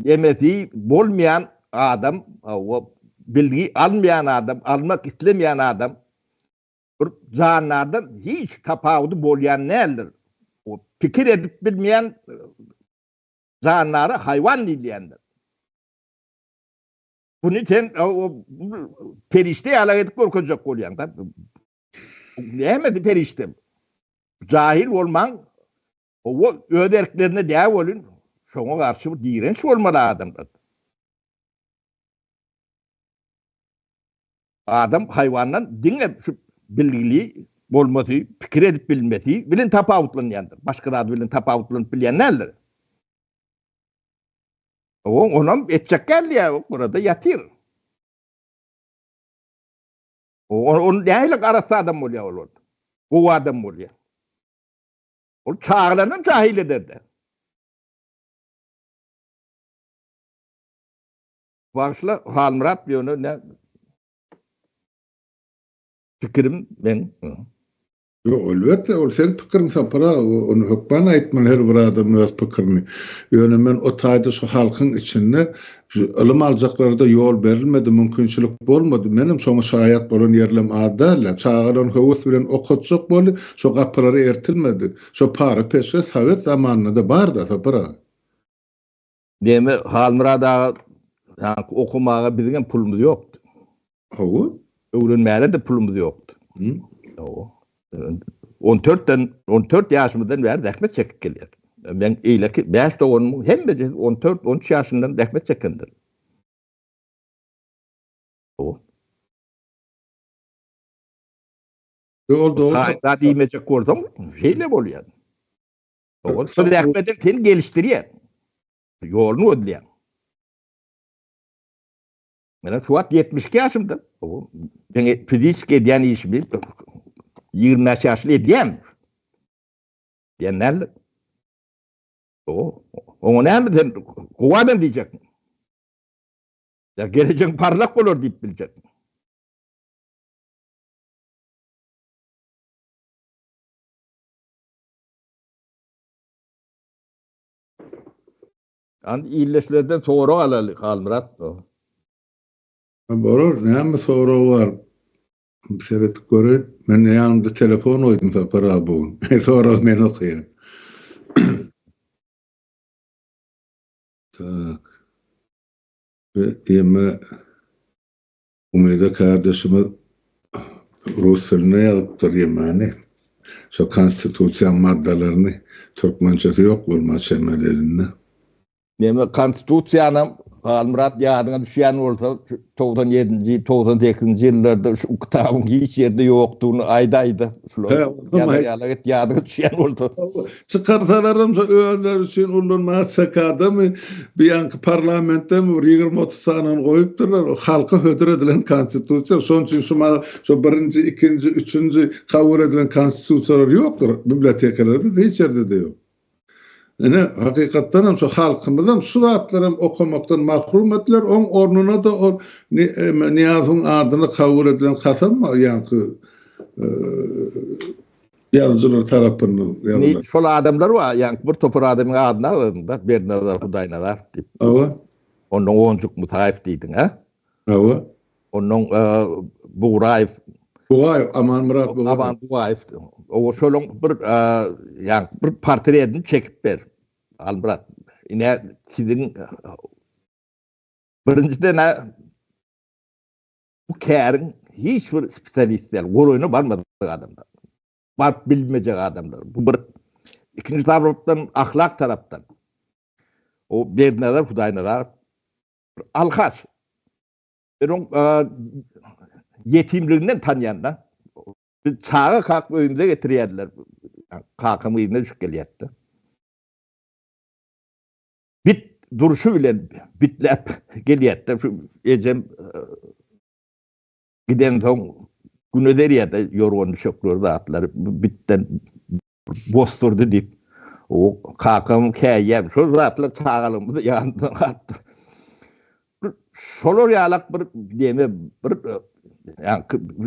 emesi bolmayan adam, o bilgi almayan adam, almak istemeyen adam, canlardan hiç tapawudy bolýan nädir? O pikir edip bilmeyen canları hayvan diýilýändir. Bunu sen o perişte ala edip görkezek bolýan da. Näme perişte? Cahil bolmaň, o öderklerine däw bolun. Şoňa garşy bir direnç bolmaly adamlar. Adam hayvandan diňe bilgili bolmasy, pikir edip bilmesi bilen tapawutlanýandyr. Başga bilen tapawutlanyp bilýän nädir? Onam etjek gelýär, burada ýatyr. On näýle arasa adam bolýar olar. O adam bolýar. O çağlanan cahil ederdi. Başla halmırat ýöne ne fikirim ben Yok, elbette ol sen pikirin sapara onu hukman aýtman her bir adam öz pikirini. Ýöne men o taýda şu halkyň içinde ılym aljaklarda ýol berilmedi, mümkinçilik bolmady. Menim soňa şaýat bolan ýerlem adala, çağıran höwüs bilen okutjak bolup, şo gapylary ertilmedi. Şo para peşe Sowet zamanynda da bar da sapara. Deme Halmyrada okumaga bizden pulumuz ýokdy. Hawa? Öwrenmäle de pulumuz ýokdy. O 14 ýaşymyzdan bäri dähmet çekip gelýär. Men eýleki 5 doğum hemme 14-13 ýaşyndan dähmet çekendir. O. Oldu. Taýda diýmejek bolsam, şeýle bolýar. O, şu dähmetin seni gelişdirýär. Ýoluny ödleýär. Mene şu wagt 72 ýaşymda. O, ben fizik edýän işimi 20 ýaşly edýän. Diýenler. O, onu näme sen gowadan diýjek. Ya geleceğin parlak bolur diýip biljek. An illeşlerden sonra alaly Halmyrat. Boror, näme soragy bar? Seretip görün. Men ýanymda telefon oýdum sapara bu. Sonra men okuyam. Tak. Emme Umeda kardeşime Rus diline ýazypdyr ýemani. Şo konstitusiýa maddalaryny türkmençesi ýok bolmaz şemelerinde. Neme konstitusiýanyň Halmyrat ýadyna düşýän bolsa 97-nji 98-nji ýyllarda şu kitabyň hiç ýerde ýokdugyny aýdaýdy. Ýadyna düşýän bolsa. Çıkarsalarım öýler üçin ulunma sakadamy biýanky parlamentde 20-30 sanyny goýupdyrlar. O halka hödür edilen konstitusiýa şoň üçin şu 1-nji, 2-nji, 3-nji kabul edilen konstitusiýalar ýokdur. Bibliotekalerde hiç ýerde de ýok. Ene hakykatdan hem şu halkymyzdan şu zatlarym okumakdan mahrum etdiler. Oň ornuna da o Niyazyň adyny kabul edilen kasam ýa-ni ýazgylar tarapyndan ýazgylar. Şol adamlar var, ýa-ni bir topar adamyň adyna alyndy, Bernazar Hudaýnazar diýip. Awa. Onuň onjuk Mutaýew diýdiň, ha? Awa. Onuň Buğraýew. Aman Murat Buğraýew. Aman Buğraýew. O şolong bir ýa-ni bir portretini çekip ber. Halmyrat. Ine sizin birinciden bu kärin hiç bir spesialistler, goroyuna barmadyk adamlar. Barp bilmejek adamlar. Bu bir ikinci tarapdan, ahlak tarapdan. O Bernazar Hudaýnazar alhas. Benim yetimliginden tanıyandan çağı kalk önümüze getiriyediler. Kalkımı yerine düşüp geliyordü. Bit duruşu bile bitlep geliyordü. Ecem giden son gün öderiyedi yorgun düşüklüğü dağıtları. Bitten bosturdu deyip o kalkımı kâyem. Şu dağıtlar çağalımızı yanından attı. Şolor ýalak bir deme bir yani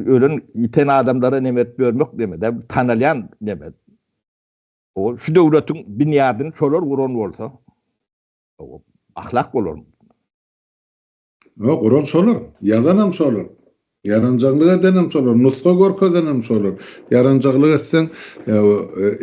ölen iten adamlara nemet görmek demede tanalyan nemet. O şu döwletiň binýadyny şolor guran bolsa o ahlak bolar. O guran şolor, ýazanam şolor. Yaranjaglyk edenem şolor, nuska görkedenem şolor. Yaranjaglyk etseň,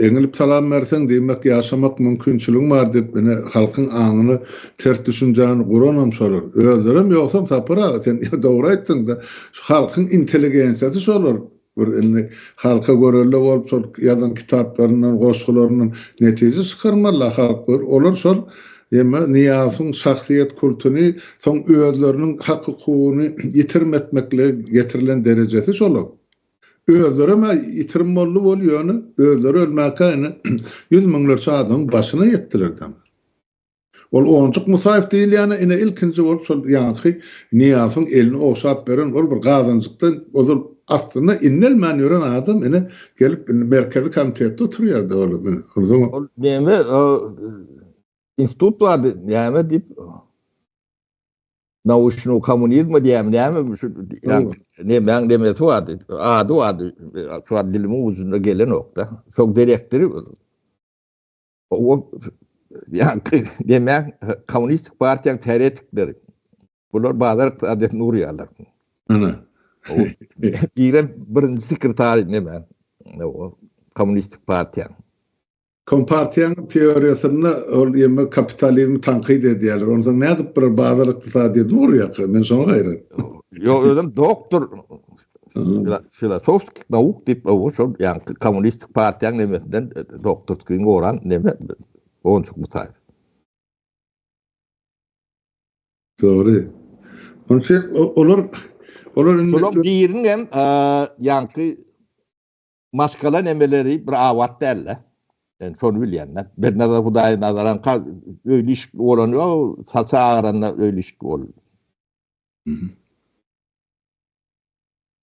eňilip salam berseň diýmek ýaşamak mümkinçiligim bar diýip mene halkyň aňyny ters düşünjäni guranam şolor. Özlerim ýoksam sapara, sen dogry aýtdyň da, şu halkyň inteligensiýasy şolor. Bir halka görelle bolup şol ýazan kitaplaryndan, goşgularyndan netije çykarmalar halk bir. Olar şol ýa-ni Niyazyň şahsiýet kultuny, soň özleriniň hak hukugyny ýitirmetmekle getirilen derejesi şolak. Özlerime ýitirmeli bolýany, özleri ölmäke yüz miňlerçe adam başyna ýetdilerdi. Ol onjuk Musaýew diýil ýa-ni ine ilkinji bolup şol ýa-ni Niyazyň elini oşap beren bir gazanjykdan ozul aslında innelmän ýören adam ine gelip merkezi komitetde oturýardy oğlum. O deme institut vardı yani deyip nauşnu komünizm diýem näme şu ne men demesi vardy. Ady vardy. Şu dilimin uzunda gelen nokta. Çok direktiri o yani demek komünist partiýanyň teoretikleri. Bular bazar adetini urýarlar. Ana. Birinci sekretary näme? O komünist partiýa. Kompartiýanyň teoriýasyny ol ýeme kapitalizmi tanqid edýärler. Onda nädip bir bazar ykdysadyny urýar. Men şoňa gaýry. Yo ödüm doktor filosofik nauk dip o şol ýa komünist partiýanyň nemesinden doktorlygyny goran neme onçuk mutay. Doğru. Onçe olar şolum diýirin hem ýanky maskala nemeleri bir awat derler. Yani şonu bilýänler. Ben nazar Hudaý nazaran öýle iş bolany, saça ağaranlar öýle iş bol.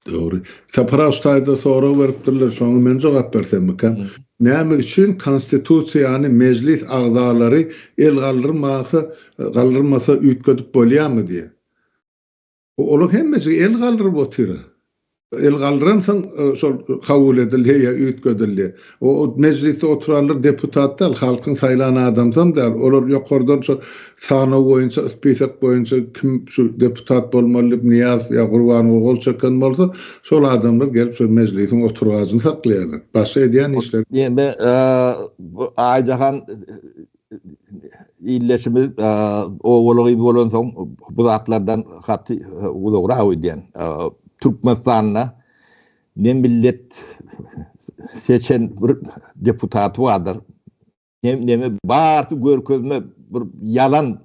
Doğru. Sapara ustayda soru beripdirler, şoňa men jogap bersem mekan. Näme üçin konstitusiýany meclis agzalary el galdyrmasa üýtgedip bolýarmy diýe. Olar hemmesi el galdyryp otyr. El galdyransaň şol kabul edilýär ýa üýtgedilýär. O meclisde oturanlar deputatlar, halkyň saýlany adamsan da olar ýokardan şu sana boýunça, spesek boýunça kim şu deputat bolmaly, Niyaz ýa Gurbanoğlu gol çeken bolsa, şol adamlar gelip şu meclisin oturgagyny saklaýarlar. Başga edýän işler. Ýa-da aýjahan illeşimiz oğulugy bolan soň bu zatlardan hatty ulogra aýdýan. Türkmenistan'a ne millet seçen bir deputatı vardır. Ne bağırtı görkezme bir yalan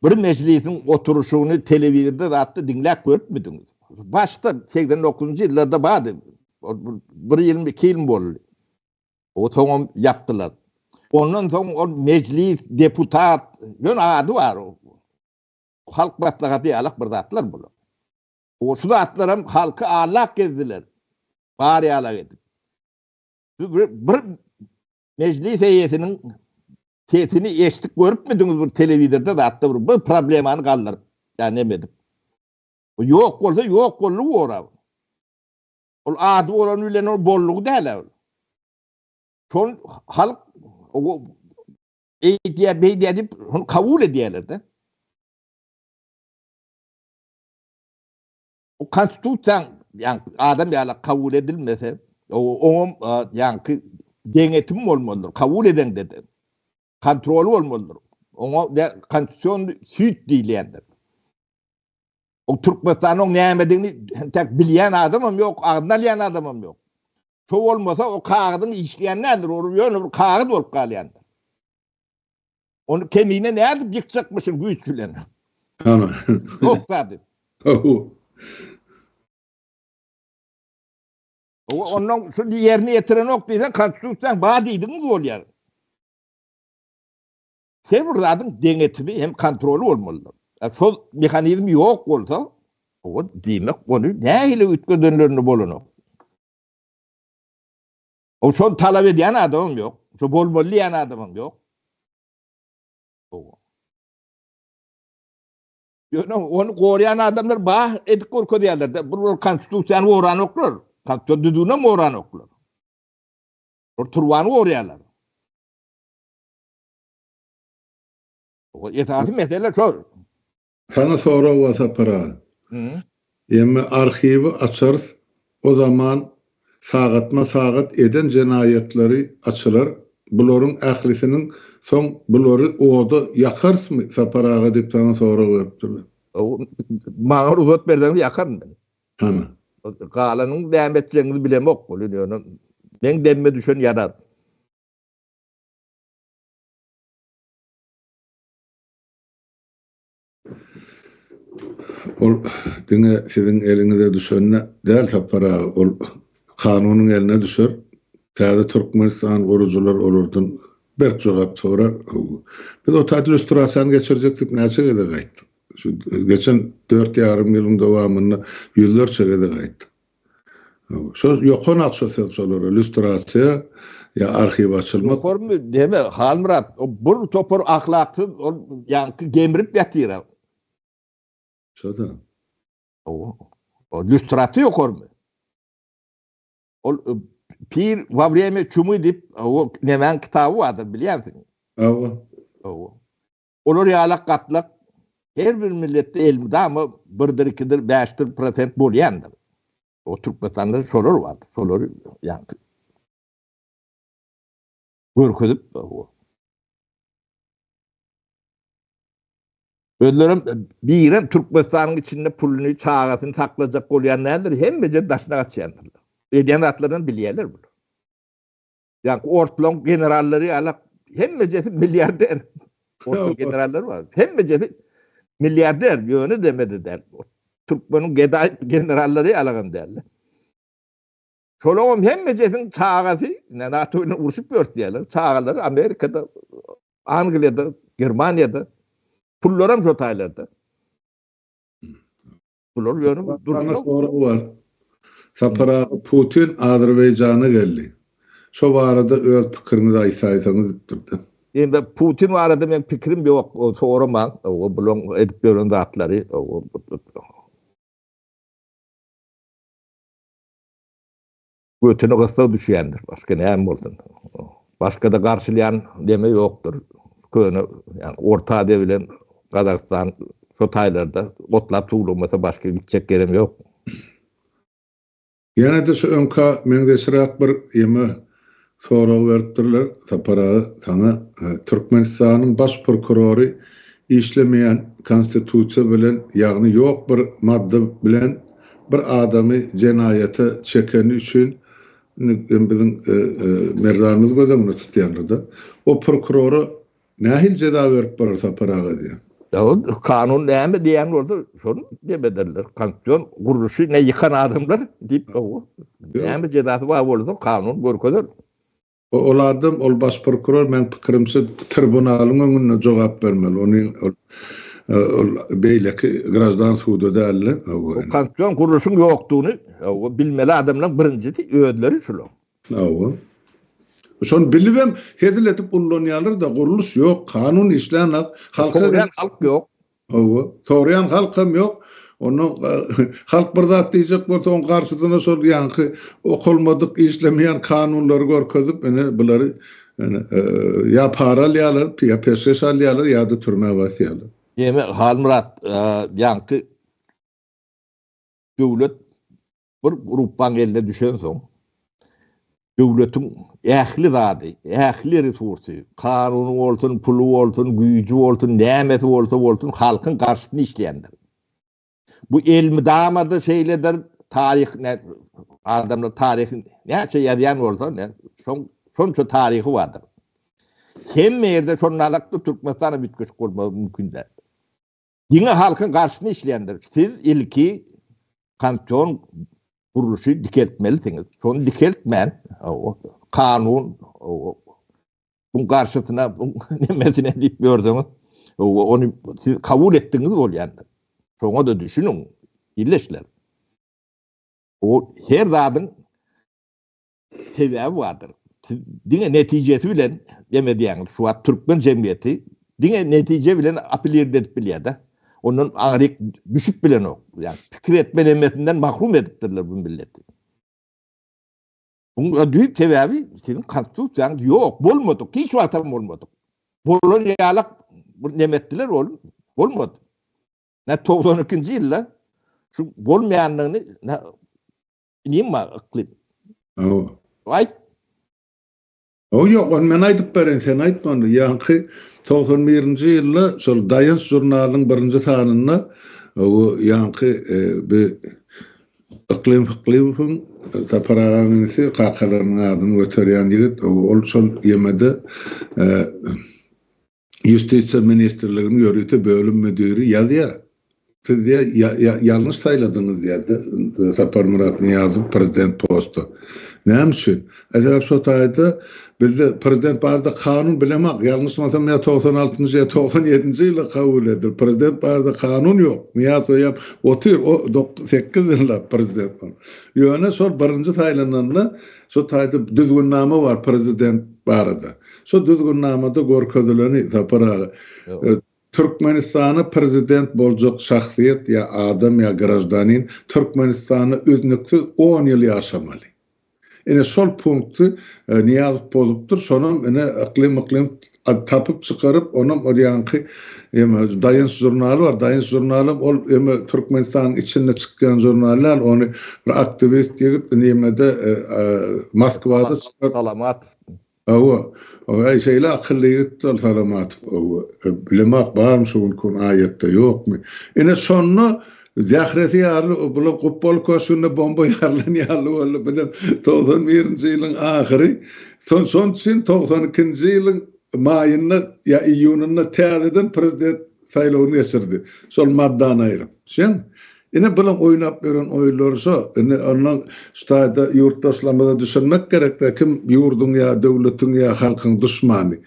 bir meclisin oturuşunu televizyonda da attı dinlek görmediniz. Başta 89. yıllarda vardı. Bir 22 yıl oldu. O tamam yaptılar. Ondan sonra o meclis deputat yön adı var o. Halk batlaka diyalak bir zatlar bunu. O şu zatlarım halkı ağlak gezdiler. Bari ağlak edip. Bir meclis heyetinin sesini eşitlik görüp müdünüz bir televizyonda da attı bir problemanı kaldırıp. Yani emedim. Yok olsa yok ollu ora. O adı oranı ülen o bolluğu değil. Son halk o eydiye beydiye edip onu kabul ediyorlar da. O konstitüsyon yani adam ya kabul edilmese o yani denetim olmalıdır. Kabul eden dedi. Kontrolü olmalıdır. Ona konstitüsyon süt değildir. O Türkmenistan'ın ne emediğini tek bilen adamım yok, anlayan adamım yok. Şu olmasa o kağıdın işleyenlerdir. O yönü kağıt olup kalyandır. Onu kendine ne yapıp yıkacakmışsın güçlüğüne. Tamam. Yok zaten. Onun şu yerini yetiren oktaysan konstitüsyon bağlıydın mı oluyor? Sen buradadın denetimi hem kontrolü olmalıdır. Sol mekanizmi yok olsa o demek onu ne ile ütküdönlerini bulunur. O son talep eden adamım yok. Şu bol diyen adamım yok. Onu koruyan adamlar bağ edik korku diyorlar. Bu konstitüsyon oranı okur. Konstitüsyon düdüğüne mi oranı okur? O turvanı koruyorlar. O etaati mesele sor. Sana sonra olsa para. Yemme arşivi açarız. O zaman sagat eden cinayetleri açılır. Buların ahlisinin son buları oda yakars mı saparağa dip sana sonra veripdiler. Mağar uzat berden yakarım ben. Hana. Kalanın devam edeceğini bilem yok. Ben demme düşen yarar. Ol dine sizin elinize düşenne değil saparağa ol kanunun eline düşer. Täze Türkmenistan gurucular olurdun. Berk jogap sonra biz o administrasiýany geçirecekdik näçe gede gaýtdy. Şu geçen 4,5 ýylyň dowamında yüzlerçe gede gaýtdy. Şu ýokon asosiasiýalar, illüstrasiýa ya arhiv açylmak. Kormy deme Halmurat, o bir topar ahlaksyz o ýanky gemirip ýatyr. Şoda. O lüstratı yok orada. O pir vavriyeme çumu dip o nemen kitabı vardır biliyorsun. O. Olur yalak katlak her bir millette elmide ama birdir ikidir 5% bolyandır. O Türkmenistan'da solar vardı. Solar yani. Görküdüp o. Ödlerim birim Türkmenistan'ın içinde pulunu çağatını taklayacak olyanlardır. Hem bece daşına kaçıyanlar. Ediyen atlardan bilyeler bunu. Yani ortalama generalleri alak hem becesi milyarder. Ortalama generalleri var. Hem becesi milyarder yönü demedi der. Türkmen'in generalleri alakın derler. Şolağım hem mecesin çağası, NATO'yla uruşup görtüyorlar. Çağaları Amerika'da, Angliya'da, Germanya'da, pulloram jotaylarda. Pullor yönü duruşuyor. Sonra var. Sapara Putin Azerbaycan'a geldi. Şu arada öz pikirinizi aysanız diptirdi. Şimdi Putin var arada men fikrim yok. O soğurman. O bulun edip görün zatları. Götüne kısa düşüyendir. Başka ne olsun. Başka da karşılayan deme yoktur. Köyünü yani orta devlen Kazakistan sotaylarda otlap tuğulmasa başka gidecek yerim yok. Yine de şu önka mendeşirak bir yeme soru verdirler. Sapara sana Türkmenistan'ın baş prokurori işlemeyen konstitusiya bilen yani yok bir madde bilen bir adamı cenayete çeken üçün bizim merdanımız gözümünü tutuyanlardı. O prokuroru nahil ceza verip barar Saparaga diye. Kanun ne mi diyen orada sorun demediler. Kanun kuruluşu ne yıkan adamlar deyip o. Ne mi cezası var orada kanun görkülür. O adam ol baş prokuror men pikirimse tribunalın önüne cevap vermeli. Onun beyleki grazdan suuda derler. O kanun kuruluşun yoktuğunu bilmeli adamların birincisi öğüdleri şulu. Son bilibem hediletip kullanıyorlar da kuruluş yok, kanun işleyen halk yok. Soğrayan halkım yok. Onu halk bir zat diyecek bolsa onun karşısına sol yankı okulmadık işlemeyen kanunları görkezip bunları ya paralayalar, ya PSS alayalar ya da türme basyalar. Yeme Halmurat yankı devlet bir gruppan eline düşen son devletin ehli zadi, ehli resursu, kanunu olsun, pulu olsun, gücü olsun, nemeti olsun, halkın karşısını işleyenler. Bu ilmi damadı şeyledir, tarih ne adamlar tarihin ne şey yazan olsa ne son tarihi vardır. Hem yerde son alaklı Türkmenistan'a bitkiş kurma mümkün değil. Yine halkın karşısını işleyendir. Siz ilki kanton kuruluşu dikeltmelisiniz. Son dikeltmen kanun bunun karşısına nemesine deyip gördünüz. Onu siz kabul ettiniz olyandır. Sonra da düşünün, birleşler. O her zadın sebebi vardır. Dine neticesi bilen demediğiniz şu an Türkmen cemiyeti dine netice bilen apilir edip biliyor da onun ağrık düşüp bilen o. Yani fikir etme nemetinden mahrum ediptirler bu milleti. Bunun büyük sebebi sizin konstitusyon yok. Bolmadık. Hiç vatam olmadık. Bolonyalak nemettiler oğlum. Olmadı. Ne 92. yılda şu bolmayanlığını neyim mi iklim? Right? O yok, on men aytıp beren, sen aytmandy. Ýa-ni 91-nji ýylda şol Daýans jurnalynyň 1-nji sanyna o ýa-ni bir iklim Saparagaňysy kakalaryň adyny göterýän ýigit, ol şol ýemede Justitia Ministerliginiň ýörüte bölüm müdiri ýazýar. Siz ýalňyş saýladyňyz ýa-da Sapar Murat Niýazow prezident postu. Näme üçin? Eger şu taýda bizde prezident barada kanun bilemek, ýalňyşmasam ya 96-njy ya 97-nji ýylda kabul edildi. Prezident barada kanun ýok. Niýazow ýap otur o 8 ýylda prezident bar. Ýöne şol birinji taýlananda şu taýda düzgünname bar prezident barada. Şu düzgünnamada görkezileni Sapara Türkmenistan'ı prezident bolacak şahsiyet ya adam ya grajdanin Türkmenistan'ı özünüksiz 10 yıl yaşamalı. Ene sol punktu niyaz bozupdur. Sonum ene iklim tapıp çıkarıp onun o yankı Dayın jurnalı var. Dayın jurnalım ol Türkmenistan'ın içinde çıkan jurnallar onu bir aktivist yigit nimede Moskvada Salamat. o şeyle akıllı yigit salamat. Bilemek var mı şun ayette yok mu? Ene sonunu Zahireti yarlı, bu kupol koşunda bomba yarlı oldu benim 91. yılın ahiri. Son için 92. yılın mayında ya iyununda təzeden prezident sayılığını geçirdi. Sol maddan ayrım. Sen yine bulan oynap veren oylarsa, ondan stada yurttaşlamada düşünmek gerek de kim yurdun ya devletin ya halkın düşmanı.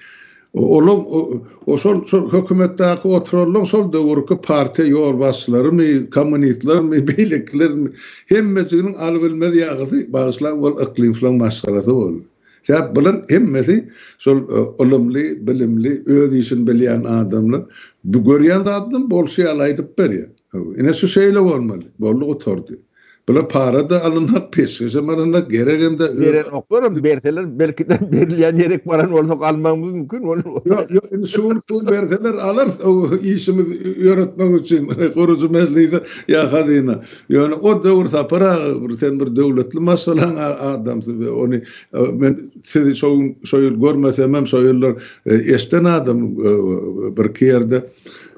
O sol hükümetteki otururlar sol döwürki parti yol başçıları mı, komünistler mi, beylikler mi hemmesinin alıbilmez ýagy bağışlan bol iklim falan masalası bol. Sebäp bulan hemmesi sol olumly, bilimli, öz işin bilýän adamlar bu görýän zatdan bolşy alaýdyp berýär. Ine şu şeýle bolmaly. Bolly oturdy. Bula para da alınmak peşke zamanında gerekende Veren oklarım berseler belki de berilýän yerek baran olsak almamız mümkün. Yok şuun pul berseler alır o işimiz öğretmek için kurucu meclisi yakadığına. Yani o dövrde para sen bir devletli masalan adamsın ve onu ben sizi soyul görmesem soyullar esten adam bir kerde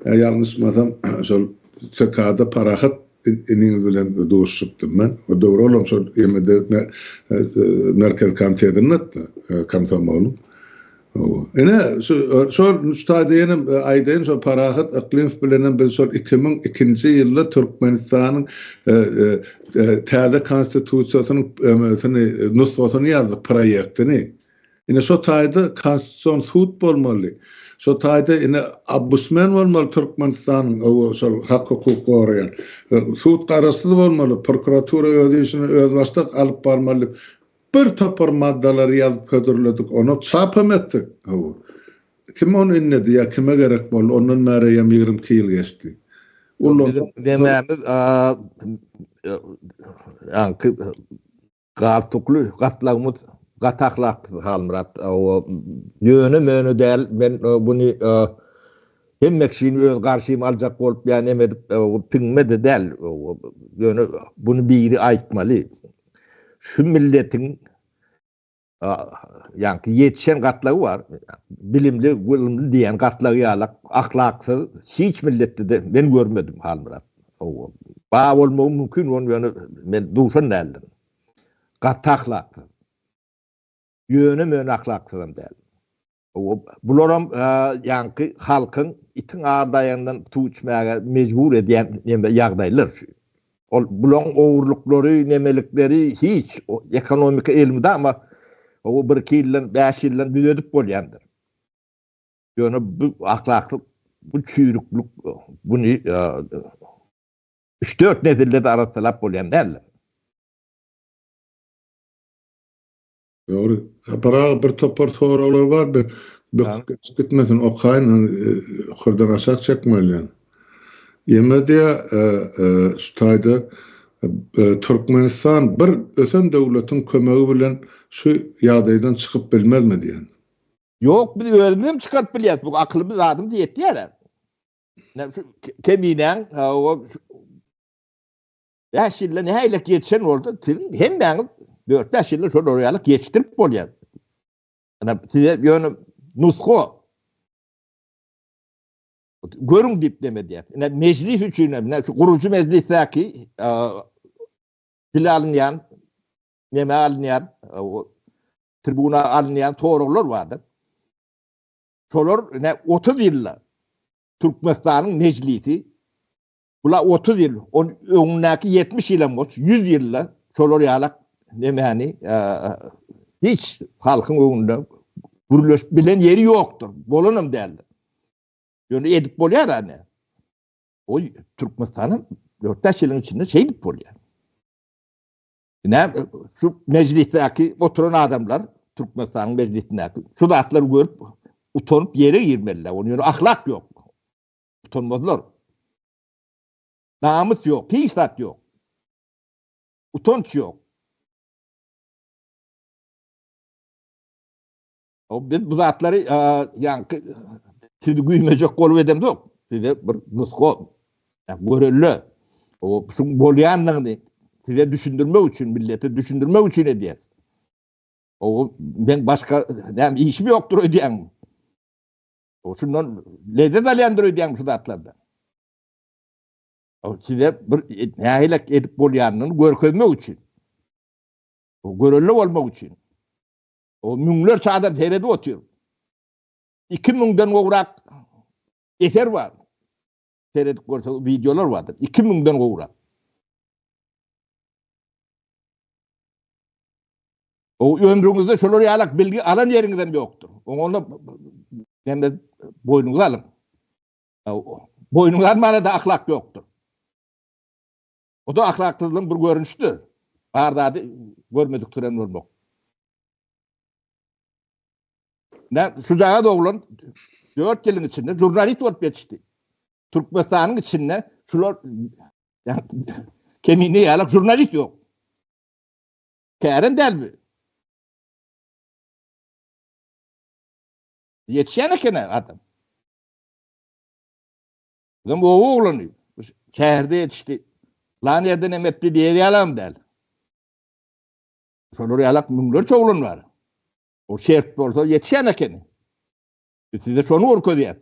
yanlış masam sol sekada parahat inin bilen doşupdum ben. O doğru olam şol yemede merkez komiteden kamsamalım. Ene şol stadiyenim aydayn şol parahat iklim bilen biz şol 2002. ýylda Türkmenistan'ın täze konstitusiýasynyň nusgasyny ýazdyk proýektini. Ene şo taýda konstitusiýon sud bolmaly. So taýda ine Abbusmen bolmaly Türkmenistanyň o şol hak hukuk goraýan. Sud garaşsyz bolmaly, prokuratura öz işini öz başda alyp barmaly. Bir topar maddalar ýazyp ködürledik, onu çapam etdik. Kim onu innedi ya kime gerek bol? Ondan näre 22 ýyl geçdi. Dememiz gartukly gatlagymyz gataklak halmrat o yönü möňü däl men bunu hemmekşin öz garşyma aljak bolup ýani emedip piňmede däl yönü bunu biri aýtmaly. Şu milletin yani yetişen gatlagy var. Bilimli, gülümli diýen gatlagy ýalak, ahlaksyz hiç millette de ben görmedim halmrat. Ba bolmagy mümkin onu ýöne men duşan däldim. Gataklak. Yönü mön ahlaksyzam däl. Bularam ýanky halkyň itin ardaýandan tuğçmaga mejbur edýän ýagdaýlar. Bulan owurluklary, nemelikleri hiç ekonomika elmide ama o bir kilden, 5 ýyldan düzedip bolýandyr. Ýöne bu ahlaklyk, bu çüýrüklük, bunu 3-4 nesilde de arasalap bolýan däl. Doğru. Para bir topar soralar var bir gitmesin okaýyn hırdan aşağı çekmeli. Yemede ştaýda Türkmenistan bir ösen döwletiň kömegi bilen şu ýagdaýdan çykyp bilmezmi diýen. Yok biz özümizden çıkarıp bilýäs. Bu aklymyz adam diýetdi ýa-da. Keminen o 5 ýylda nähaýlek ýetişen boldy. Hem mäňiz 4-5 ýylda şol orýalyk ýetişdirip bolýar. Ana size ýöne nusko görüň dip demedi. Ine meclis üçin, şu gurucu meclisdäki dilalynýan, neme alynýan, tribuna alynýan toraglar bardy. Şolar ne 30 ýylla Türkmenistanyň meclisi, bular 30 ýyl, öňündäki 70 ýyla boş, 100 ýylla şolar ýalak nemeni hiç halkyň öňünde gürleş bilen yeri ýokdur. Bolanam däldi. Ýöne edip bolýar ane. O Türkmenistanyň 4-5 ýylyň içinde şeýdip bolýar. Şu meclisdäki oturan adamlar Türkmenistanyň meclisindäki şu zatlar görüp utanyp yere girmeliler. Onun ahlak yok. utanmadılar. Namus yok, hisat yok. Utanç yok. O biz bu zatları yani sizi güymeyecek kolu edem yok. Size bir nusko, yani görüllü. O şun bolyanlığını size düşündürmek için, millete düşündürmek için ediyor. O ben başka yani işim yoktur ödeyen. O şundan lezzet alayandır ödeyen şu zatlardan. O size bir nihayet edip bolyanlığını görkezmek için. O görüllü olmak için. O müngler çağda terede oturuyor. 2000'den uğrak eser var. Seyredip görse videolar vardır. 2000'den uğrak. O ömrünüzde şöyle yalak bilgi alan yerinizden yoktur. Onu hem de boynunuza alın. Boynunuza almana da ahlak yoktur. O da ahlaksızlığın bir görünüştür. Bardağı görmedik türen olmak. Ne Şucağa Doğulan 4 yılın içinde jurnalist olup yetişti. Türkmenistan'ın içinde şular yani kemiğini yalak jurnalist yok. Kâren del mi? Yetişen ekene adam. Adam o oğlanı. Şehirde yetişti. Lan yerden emekli diye yalan del. Sonra yalak mümlerce oğlan var. O şehirde olsa yetişen ekene. Size şunu orku diye.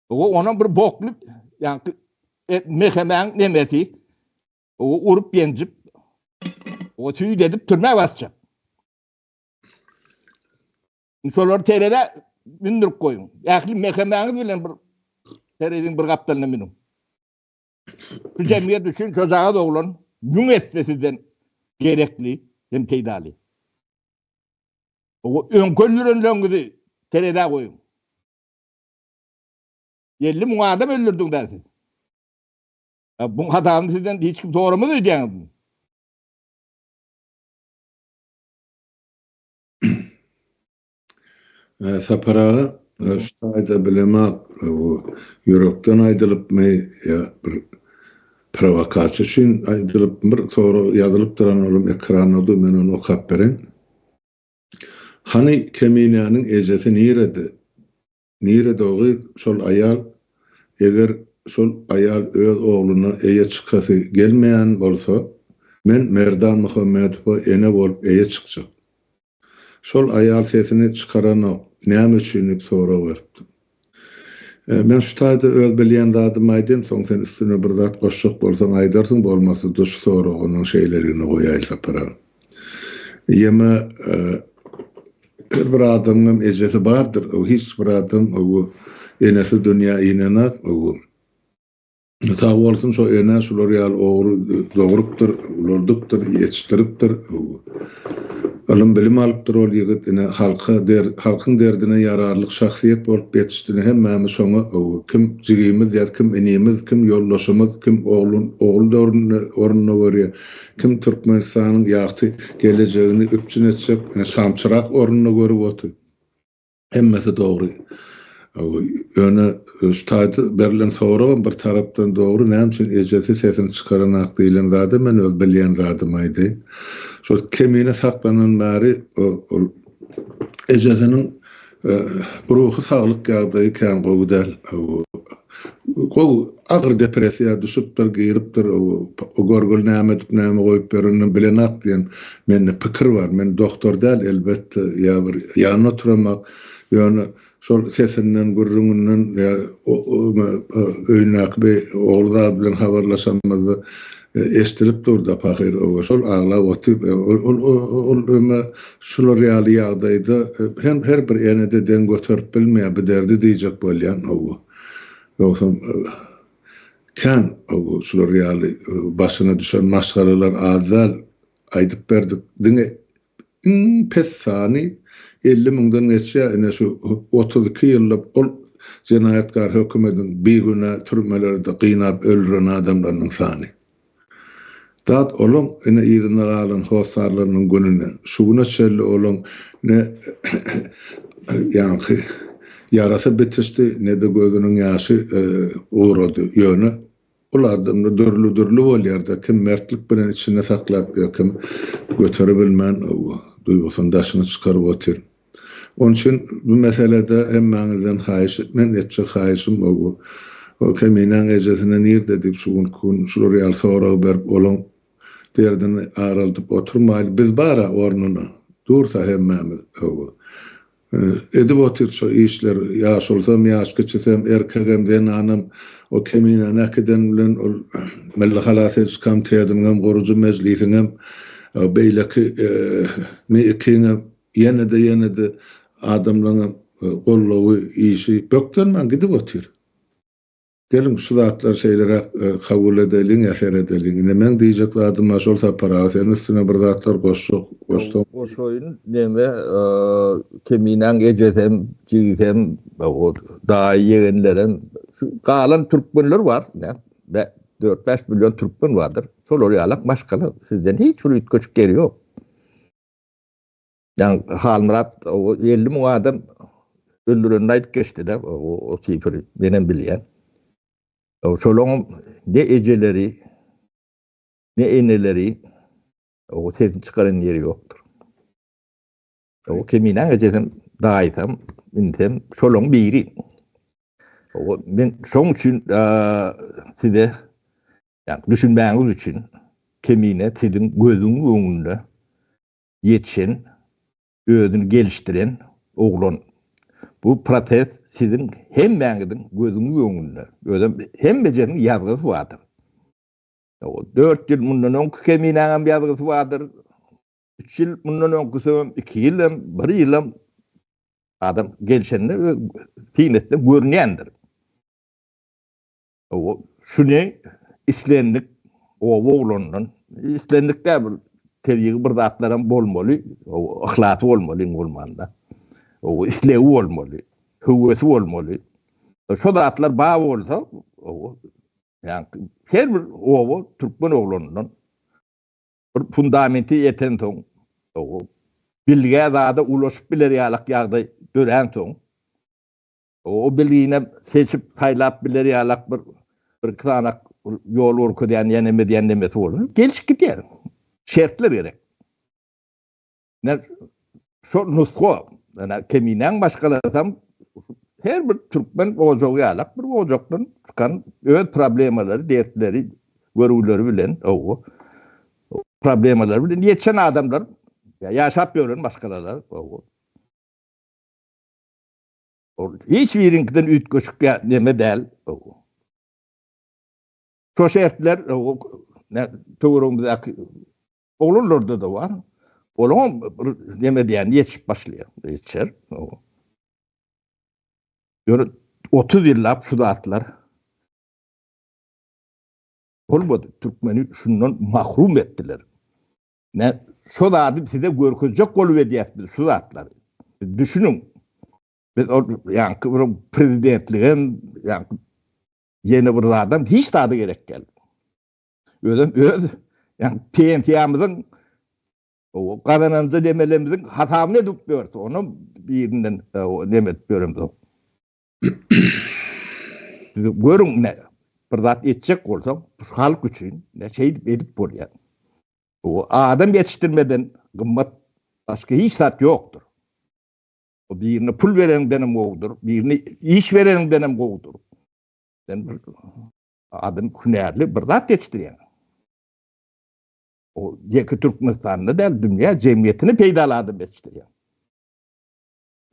O onun bir boklu yani mehemen nemeti o urup yencip o tüyü dedip türmeye basacak. Şolar terede mündürüp koyun. Yaklı mehemeniniz bilen bir teredin bir kaptanına minum. Şu cemiyet düşün çocuğa doğulan gün etmesinden gerekli hem teydali. O önköllürün löngüdü terede koyun. 50 muadam öldürdün dersin. Bu hatanı sizden hiç kim doğru mu diyeceğiniz? Saparağı şayda bilemek yürekten aydılıp mı ya bir provokasyon için aydılıp bir sonra yazılıp duran olum ekranıda men onu okap beren. Hani Kemina'nın ejesi nirede oğu şol ayal eger şol ayal öz oğluna eye çıkası gelmeyen bolsa men Merdan Muhammedova ene bolup eye çıkacak. Şol ayal sesini çıkarana näme üçin sora berdi. Men şu taýda öz bilýän zadym aýdym, soň sen üstüne bir zat goşjak bolsaň aýdarsyň, bolmasy duş sora onuň şeýlerini goýaýsa para. Ýeme bir adamın ejesi bardır. O hiç bir adam o enesi dünýä inanat o. Sağ bolsun şo ene şular ýaly ogry dogurupdyr, ulurdukdyr, ýetişdiripdir. Alym bilim alypdyr ol ýigit ene halkyň derdine ýararlyk şahsiýet bolup ýetişdirdi. Hemme şoňa kim jigimiz ýa kim enimiz, kim ýoldaşymyz, kim ogul ornuny görýär, kim Türkmenistanyň ýagty gelejegini üpçün etjek, şamçyrak ornuny görüp otur. Hemmesi dogry. Öne ştaýdy berilen soragy bir tarapdan dogry, näme üçin ejesi sesini çıkaranak diýilen zady men öz bilýän zadym aýdy. Şo kemine saklanan bäri ejesiniň ruhy saglyk ýagdaýy kän gowdal. Agyr depressiýa düşüpdir, gyripdir, o gorgul näme edip näme goýup berenden bilenak diýen mende pikir bar. Men doktor däl elbetde ýa bir ýanyna turamak, ýöne şol sesinden gurrundan ýa öýnäkbe oğullar bilen habarlaşamady estirip durda pahyr o şol aglap otup şular ýaly ýagdaýda her bir enede den götürüp bilmeýär bir derdi diýjek bolýan o. Ýoksa kan o şular ýaly başyna düşen masgaralar azal aýdyp berdik. Diňe pesani 50 miňden geçýär ene şu 32 ýyllyk ol jenaýatkar hökümetiň bir güne türmelerde gynap öldüren adamlaryň sany. Dat olong ene ýygyna galan hosarlarynyň gününe şuna çelli olong ne ýa-ni yarasa bitişdi ne de gözünün ýaşy uğradı ýöne. Ulardan dörlü bolýarda kim mertlik bilen içinde saklap kim götürüp bilmän duýgusyn daşyny çykaryp otyr. Onun için bu meselede hem maňyzdan haýyş etmen etçe haýyşym o keminen ejesine nirde dip şugun şuraya soragy berip olan derden aralyp oturmaýly biz bara ornuny dursa hemmemiz o edip otursa işler ýaş bolsam ýaş geçsem erkegimden anam o kemine nakden bilen ol melle halasy kam teýdimem goruju meclisinem beýleki meýkine ýene de adamlaryň gollawy işi bökdenmen gidip otyr. Gelin şu zatlar şeylere kabul edelim, eser edelim. Nemen diýjekler adyma şol separasyň üstüne bir zatlar goşuk. O şoýun neme keminen ejesem, jiýsem, o daý ýegenlerim, şu galan türkmenler var, ne? 4-5 milyon türkmen vardır. Şol ýalak başgalar sizden hiç bir ütköçük geri ýok. Yani Halmurat o 50 000 adam öldürülen aýdyp geçdi de o sifir menen bilýän. O şolong ne ejeleri ne eneleri o sesin çıkaran yeri yoktur. O keminen ejesem daýsam intem şolong biri. O men şoň üçin size yani düşünmäňiz üçin kemine sizin gözüňiz öňünde yetişen özünü geliştiren oğlan. Bu protez sizin hem mäňiziň gözüňiz öňünde. Özüm hem bejeriniň ýazgysy bardyr. O 4 ýyl mundan öňkü keminäň ýazgysy bardyr. 3 ýyl mundan öňküsem 2 ýyl, 1 ýyl adam gelişende tinetde görnýändir. O şuny islendik o oğlanyň islenlikde bir terýigi bir zatlaram bolmaly, o ahlaky bolmaly bolmanda. O islewi bolmaly, hüwesi bolmaly. Şo zatlar ba bolsa, o yani her bir oğul türkmen oğlanyň bir fundamenti ýeten soň, o bilge zada ulaşyp biler ýalak ýagdaý dören soň, o bilgine seçip saýlap biler ýalak bir kısanak yol orkudan ýene diýendemesi bolur. Gelişip gidýär. Şertler gerek. Ne şo nusko, yani keminen başgalasam her bir türkmen ojagy alak bir ojakdan çıkan öz problemleri, dertleri, görüleri bilen o problemleri bilen ýetişen adamlar ýaşap ýören başgalar o. Hiç birinkiden ütköçük neme däl o. Şo şertler o ne töwerüňizde oğlanlarda da var. Oğlan neme diýen ýetişip başlaýar. Ýetişer. Ýöre 30 ýyllap şu zatlar bolmady. Türkmeni şundan mahrum etdiler. Ne şo zady size görkezjek bolup edýärdir şu zatlar. Düşünün. Biz ýa-ni prezidentligem ýa-ni ýene bir adam hiç tadı gerek geldi. Öz yani TNT'mizin o kazananca demelemizin hatamını edip berdi. Onu birinden demet berdi. Görün ne bir zat etjek bolsa halk üçin ne şey edip bolýar. O adam yetiştirmeden gymmat başka hiç zat yoktur. O birine pul verenden gowdur, birine iş verenden gowdur. Ben adam hünärli bir zat yetiştirýär. O ýeki Türkmenistan'da da dünýä jemgyýetini peýdalady beçdirýär.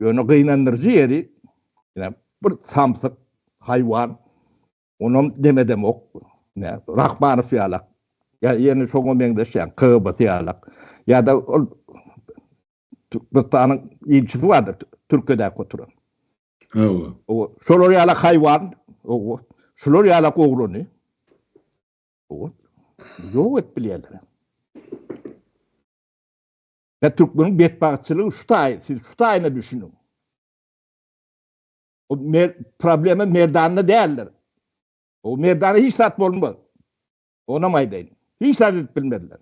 Ýöne gynandyrjy ýeri, ýa bir samsyk haýwan, onuň demedem ok, ne Rahmanow ýalak, ýa ýene şoňa meňdeşýän Kıbat ýalak, ýa da Türkmenistan'yň ýylçysy bardyr, Türkiýede oturan. O şolar ýalak haýwan, o şolar ýalak oglany. O ýok et bilýärler. Ve Türkmenin betbaatçılığı siz şu tayına düşünün. O problemi merdanına değerler. O merdana hiç tat olmaz. Ona maydayın. Hiç tat edip bilmediler.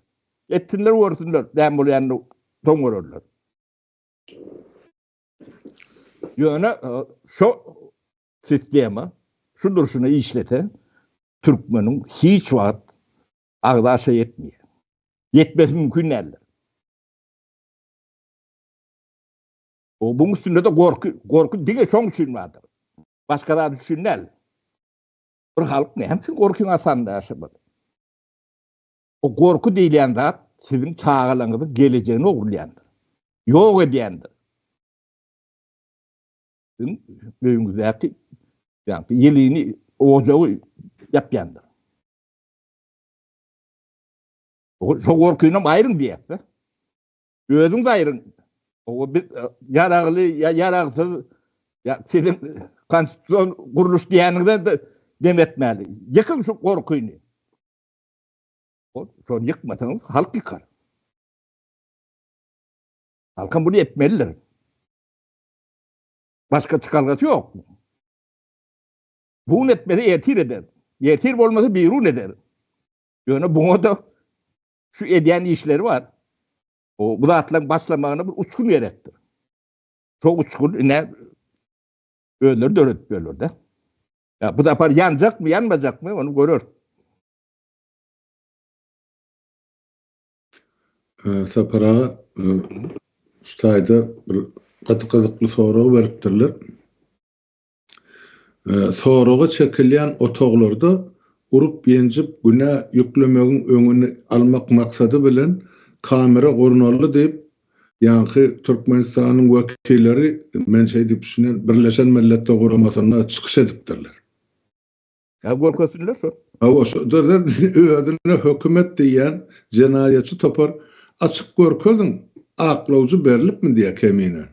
Ettinler, uğurtunlar. Dem olayanını ton vururlar. Ýöne şu sistema şu duruşuna işlete Türkmenin hiç wagt agdaşa yetmiyor. Yetmesi mümkün değil. O bunun üstünde de korku dige şoň üçin vardır. Başka da düşünmel. Bir halk ne hem korkuň asanda yaşamadı. O korku diýilen zat sizin çağalaňyzy geleceğini ogurlayandır. Yok ediyendir. Sizin öňüňizdäki yani yeliğini ojagy yapyandır. O korkuýundan aýryň diýär. Özüň de aýryň. O bir yaragly ya yaragsyz ya sizin konstitusiýon guruluş diýänigde de demetmäli. Ýykyň şu korkuýny. O şonu ýykmasaňyz halk ýykar. Halkam bunu etmeliler. Başka çıkargası yok. Bunu etmeli yetir eder. Yetir olmasa birun eder. Yani buna da şu ediyen işleri var. O bu da atlan başlamağına bir uçkun yaratır. Çok uçkun ne ölür de ölür de. Ya bu da yanacak mı yanmayacak mı onu görür. Sapara Ştaýda bir gaty-gazykly soragy beripdirler. Soragy çekilýän otoglarda urup ýenjip günä ýüklemegiň öňüni almak maksady bilen kamera gornaly diýip ýanky Türkmenistanyň wekilleri men şeý diýip düşünen Birleşen Milletler Guramasyna çykyş edipdirler. Ya gorkasyňlar şu. O özüne hökümet diýen jenaýatçy topar açyk görkezin aklawjy berilipmi diye kemine.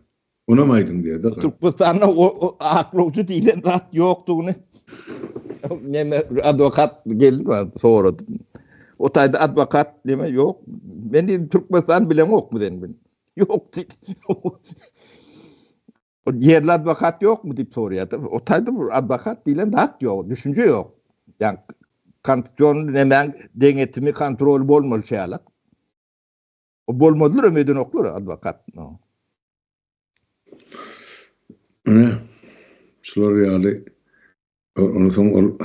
Onamaydın diye de. Türkmenistan'da o aklawjy diýilen zat ýokdugyny. Neme advokat geldi var sonra. O taýda advokat deme yok. Men Türkmenistan bilen okmu dedim. Yok diýdi. O yerli advokat yok mu diýip soraýardy. O taýda advokat diýilen zat ýok, düşünje ýok. Yani konstitusiýon nemen deňetimi kontrol bolmaly şeýalar. O bolmadylar ömeden oklar advokat. No. Ne? Şular ýaly onu soň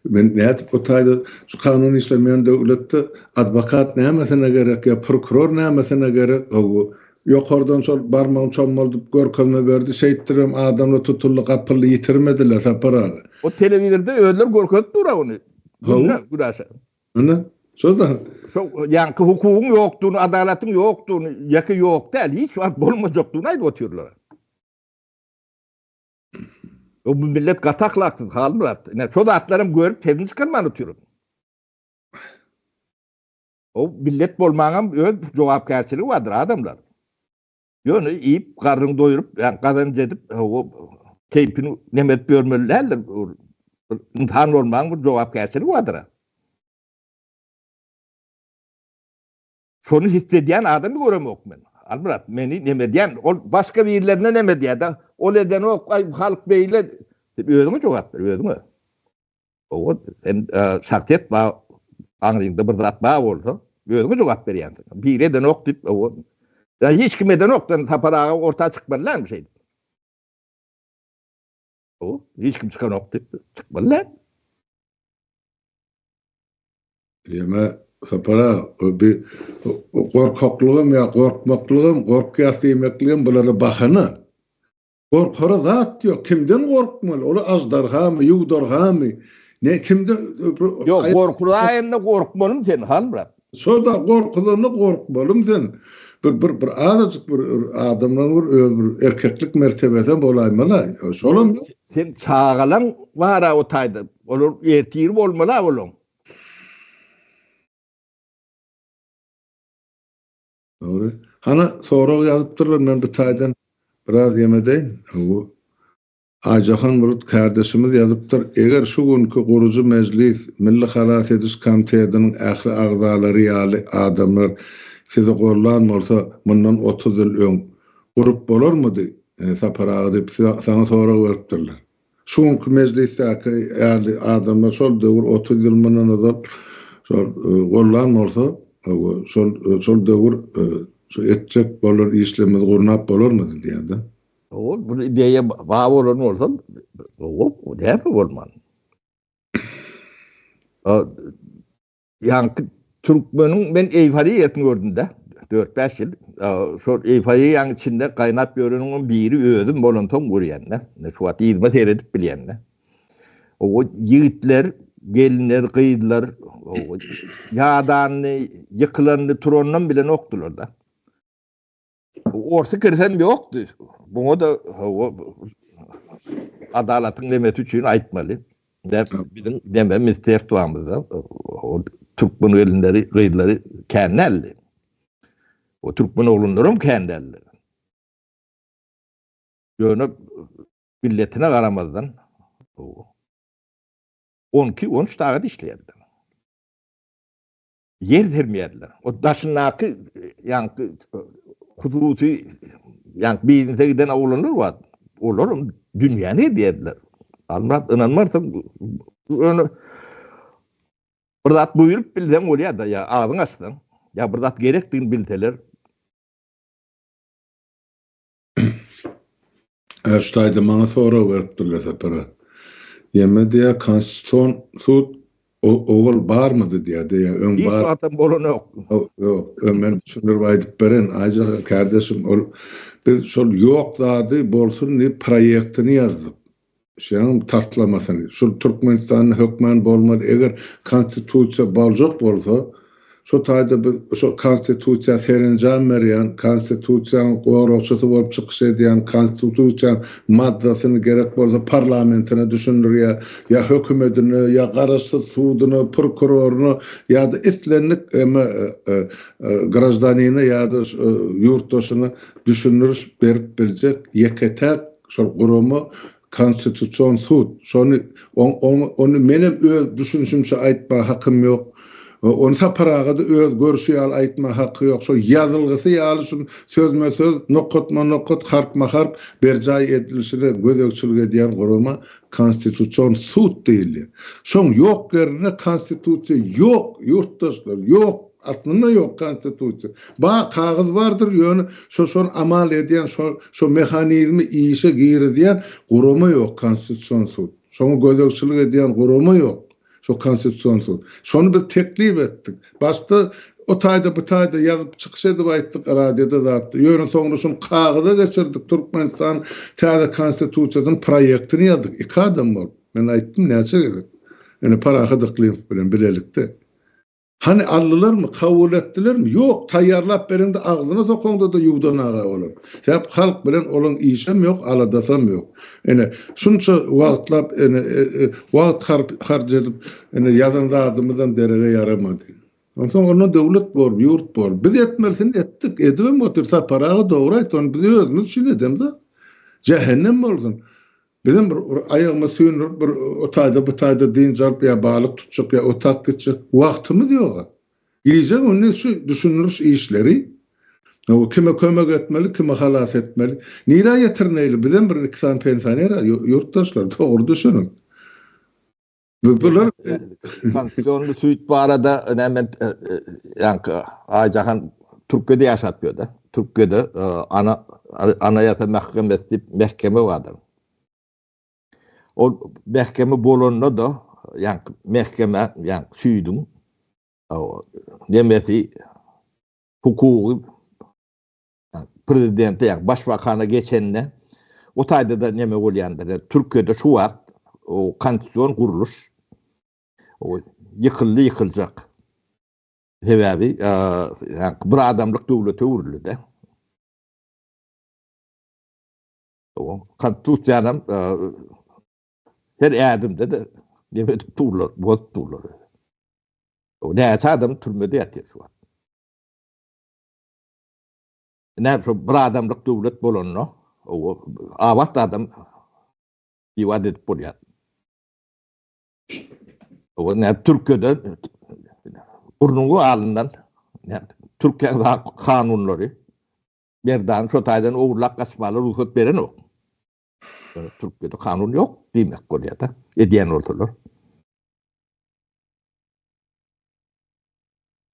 men nädip o taýda şu kanun işlemeýän döwletde advokat nämetine gerek ya prokuror nämetine gerek o ýokardan şol barmagy çommalyp görkezme berdi şeýitdirem adamla tutully gapyly ýitirmediler sapara. O telewizorda öýler görkezip durar onu. Guraşa. Ana şoda şu ýanky hukugyň ýokdugyny, adalatyň ýokdugyny, ýaky ýok däl, hiç wagt bolmajakdygyny aýdyp oturýarlar. O bu millet gataklaksız halmırat. Ne şu atlarım görüp tezini çıkarmanı tutuyorum. O millet bolmaňam öz jogapkärçiligi vardır adamlar. Ýöne iyip garryny doýurup, yani kazanç edip o keypini nemet görmeliler. İmtihan bolmaň bir jogapkärçiligi vardır. Şonu hissedýän adamy göremok men. Almurat meni neme diýen, ol başga bir ýerlerine neme diýär. Ol eden ok halk beýle özüňe jogap ber, özüňe. O en şartet ba aňryňda bir zat ba bolsa, özüňe jogap berýän. Bir eden ok diýip o hiç kim eden okdan taparaga orta çykmalylar şeýdi. O hiç kim çykan ok diýip çykmalylar. Ýeme sapara bir gorkaklygym ya gorkmaklygym, gorkýas diýmekligim bulary bahana. Gorkara zat ýok. Kimden gorkmaly? Ola azdarhamy, ýugdarhamy? Ne kimden? Ýok, gorkuraýynda gorkmalym sen, Halmurat. Şoda gorkulyny gorkmalym sen. Bir azajyk bir adamlaryň bir erkeklik mertebesi bolaýmaly. Şolam sen çağalaň bara o taýda. Olar ertir bolmaly bolon. Doğru. Hana soragy ýazypdyrlar men bu taýdan biraz ýemedeýin. O Ajahan Murat kardeşimiz ýazypdyr. Eger şu günkü gurucu mejlis Milli Halat ediş komitetining ähli agzalary ýaly adamlar sizi gorlan bolsa mundan 30 ýyl öň gurup bolarmydy? Saparagy diýip sana soragy beripdirler. Şu günkü mejlisdäki ýaly adamlar şol döwür 30 ýyl mundan azap şol gorlan bolsa şol döwür etjek bolar işlemez gurnap bolarmydy diýende. O bu ideye bağ olan olsa o der olman. Yani Türkmen'in ben Eyfari'yi etini gördüm de 4-5 yıl. Şu Eyfari'yi yani içinde kaynat bir öğrenin biri ödüm bolonton görüyenle. Şu at hizmet edip bilenle. O yiğitler, gelinler, kıydılar. Yağdanlı, yıkılanlı, trondan bile noktular da. Orası kırsan yoktu. Buna da adalatın demeti için aytmalı. Bizim dememiz tertuğamızda o Türkmen elinleri, kıydıları kendilleri. O Türkmen oğlunlarım kendilleri. Böyle milletine karamazdan 12-13 dağı işlerdi. Yer vermeyerler. O daşınakı yani hudusi yani birinize giden avlanır var. Olurum dünya ne diyediler. İnanmazsam onu burada buyurup bilden oluyor da ya ağzın açtın. Ya burada gerektiğini bilteler. Erstayda bana sonra veripdirler separa. Yeme diye konstitusyon sud oğul bar mıdı diye ön Hiç bar. zaten bolonu yok. Yok, ben şunları aytıp beren. Ayrıca kardeşim biz şol yok zadı bolsun ni proyektini yazdık. Şeň taslamasını. Şu Türkmenistan'ın hükmen bolmadı. Eger konstitusiya boljak bolsa, şu taýda biz şu konstitusiya serenjam berýän, konstitusiýanyň gowraçysy bolup çykyş edýän, konstitusiýa maddasyny gerek bolsa parlamentine düşünürýär, ya hökümetini, ya garaşy suduny, prokuroruny, ya da islenlik grajdaniny ya da ýurtdaşyny düşünür berip biljek ýeketek şol gurumy konstitusiyon sud. Onu menem öz düşünüşümçe aýtma hakym ýok. Onu saparaga da öz görüşi ýaly aýtma haky ýok. Şol ýazylgysy ýaly şol sözme-söz, nokotma-nokot, harpma-harp berjaý edilişine gözegçilik edýän guruma konstitusiyon sud diýilýär. Şoň ýok yerine konstitusiýa ýok, ýurtdaşlar ýok. Aslında yok konstitusiya. Kağız vardır yönü şol amal edýän şo mehanizmi işe girýän gurumy yok konstitusiyon sud. Şoňa gözegçilik edýän gurumy yok. Şo konstitusiyon sud. Şonu biz teklip etdik. Başta o taýda bu taýda ýazyp çykyş edip aýtdyk radioda zatdy. Ýöne soňra şonu kagyza geçirdik. Türkmenistan täze konstitusiýasynyň proyektini ýazdyk. 2 adam bol. Men aýtdym näçe gerek. Ene parahadyklym bilen bilelikde. Hani allılar mı, kabul ettiler mi? Yok, tayyarlap berinde ağzına sokonda da yuğdan ağa olur. Hep halk bilen olan işem yok, aladasam yok. Yani şunça vaxtlap, vaxt harc edip, yazan adımızdan derege yaramadı. Ondan onu devlet bor, yurt bor. Biz etmersin ettik, edivem otursa parağı doğru aytan, biz özümüz için edemde. Cehennem mi olsun? Bizim ayağıma suyunur, o taýda bu taýda din jarp ya balyk tutjak ya otak gitjek wagtymyz ýok. Giýjek onu düşünürüş işleri. O kime kömek etmeli, kime halas etmeli. Nira ýetirneli bizim bir iksan pensioner ýurtdaşlar dogry düşünün. Bular sanksiyonlu süýt barada önemli yankı Ajahan Türkiye'de yaşatıyor da. Türkiye'de Anayasa Mahkemesi mehkeme vardır. O mehkeme bolonda da yani mehkeme yani süydüm demesi hukuku yani prezidente yani başbakana geçenle o taýda da neme bolýandyr. Türkiye'de şu wagt o konstitusiyon kuruluş o yıkılacak. Sebebi yani bir adamlık devlete uğurlu da. O konstitusiyanın her adımda da demek tuğlar, bot tuğlar. O ne adam türmede yatıyor şu an. Ne bir adamlık devlet bolonno, o avat adam ivadet bolýar. O ne Türkiye'de urnuğu alından, yani Türkiye kanunları berdan şu taýdan oğurlak kaçmalar ruhsat beren o. Türkiye'de kanun yok demek bolýar da. Edýän olsalar.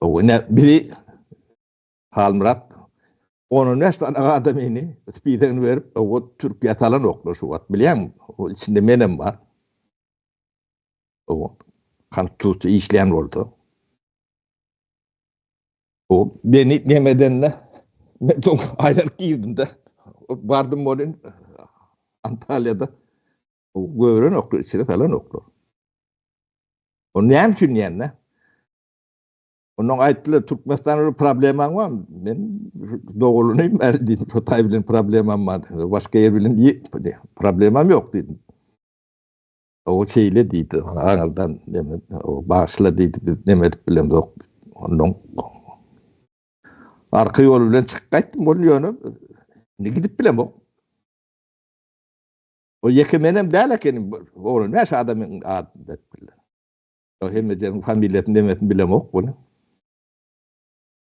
O ne biri Halmurat Onun nästan adamyny spiden berip o Türkiýe talan oklaşy wat bilýän. O içinde menem bar. O kantutu işleyen oldu. O beni nemedenle meton aylar girdim de vardım olun Antalya'da o gören okul içinde falan okul. O näme üçin ýene? Onun aýtdylar Türkmenistan'da problemam var. Men doğulunyum, dedim. Şotay bilen problemam var. Başka yer bilen problemam yok dedim. O şeyle diýdi. Aňardan o başla diýdi. Biz nemet bilen yok. Onun arka yol bilen çykyp gaýtdym bol ýöne. Ne gidip bilen o. O yekemenem däl ekenim. Oğlum näçe adamyň adyny etdiler. O hemmejeň familiýasyny demetin bilen ok bunu.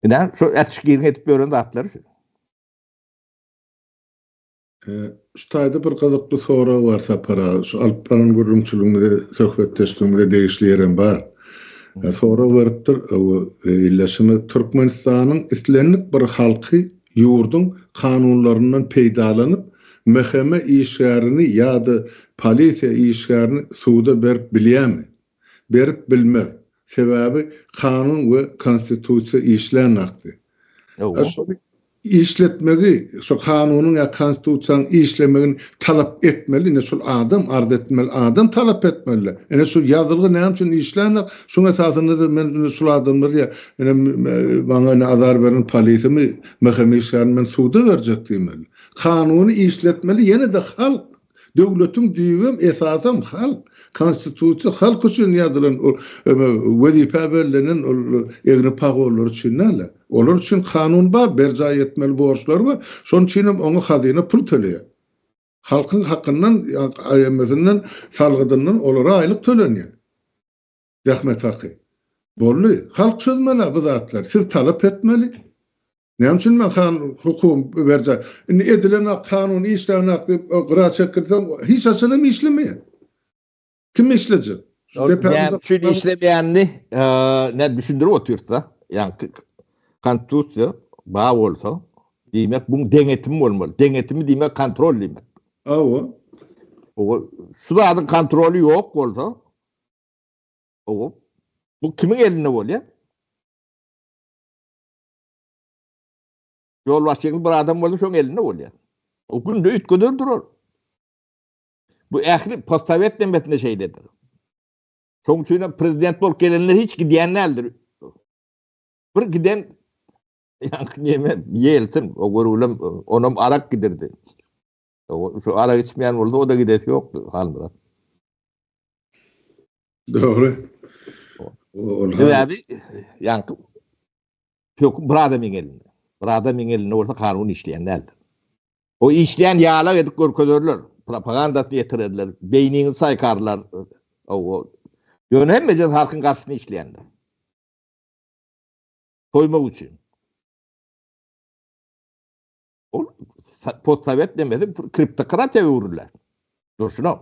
Ina şu etişkirini etip görende atlar. Şu taýda bir gyzykly soraw bar Sapara. Şu Alpbaran gürrümçülüğünde, söhbetdeşliginde degişli bar. Soraw beripdir. Illeşimi Türkmenistanyň islenlik bir halky ýurdun kanunlaryndan peýdalanyp, meheme işgärini ýa-da polisiýa işgärini suwda berip bilýärmi? Berip bilmez. Sebäbi kanun we konstitusiýa işlenmekdi. İşletmegi, şu kanunyň ya konstitusiýanyň işlemegini talap etmeli, ne şol adam arz etmeli, adam talap etmeli. Ene şu ýazylgy näme üçin işlenmek, şoň esasynda da men şol adamlar ya, bana azar beren polisiýa meheme işgärini men suwda berjek diýmeli. Kanuny işletmeli, ýene de halk, döwletiň düýbem esasam halk. Konstitusiýa halk üçin ýazylan wezipe berlenen egni pagollar üçin näle? Olar üçin kanun bar, berja etmeli borçlar bar. Şoň üçin oňa hazyna pul töleýär. Halkyň hakkyndan, aýamyzynyň salgydyndan olara aýlyk tölenýär. Rahmet haky. Bolly, halk çözmeli bu zatlar. Siz talap etmeli. Näme üçin men hukum berja? Edilen kanun işlerini gyra çekirsen hiç açılım işlemeýär. Kim işleyecek? Yani çünkü işlemeyenini ne düşündürüp otursa, yani konstitusiya bağ olsa, demek bunun denetimi olmalı. Denetimi demek kontrol demek. O şu da adın kontrolü yok olsa, bu kimin elinde oluyor? Yol başçının bir adam olsa şunun elinde oluyor. O günde ütködür durur. Bu ähli postsovet demetinde şeydedir. Şoň üçin prezident bolup gelenler hiç gidiýänlerdir. Bir giden ýa-ni Yeltsin, o görülüm onam arak gidirdi. Şu arak içmeýän bolsa o da gidesi ýokdy halmyra. Dogry. Sebäbi ýa-ni höküm bir adamyň elinde. Bir adamyň elinde bolsa kanun işleýänlerdir. O işleýän ýalar edip görkezerler. Propaganda ýetirerler, beýnini saýkarlar. O ýönemejen halkyň garşysyna işleýänler. Toymak üçin. O postsovet demedi, kriptokratiýa uğrurlar. Durşuna.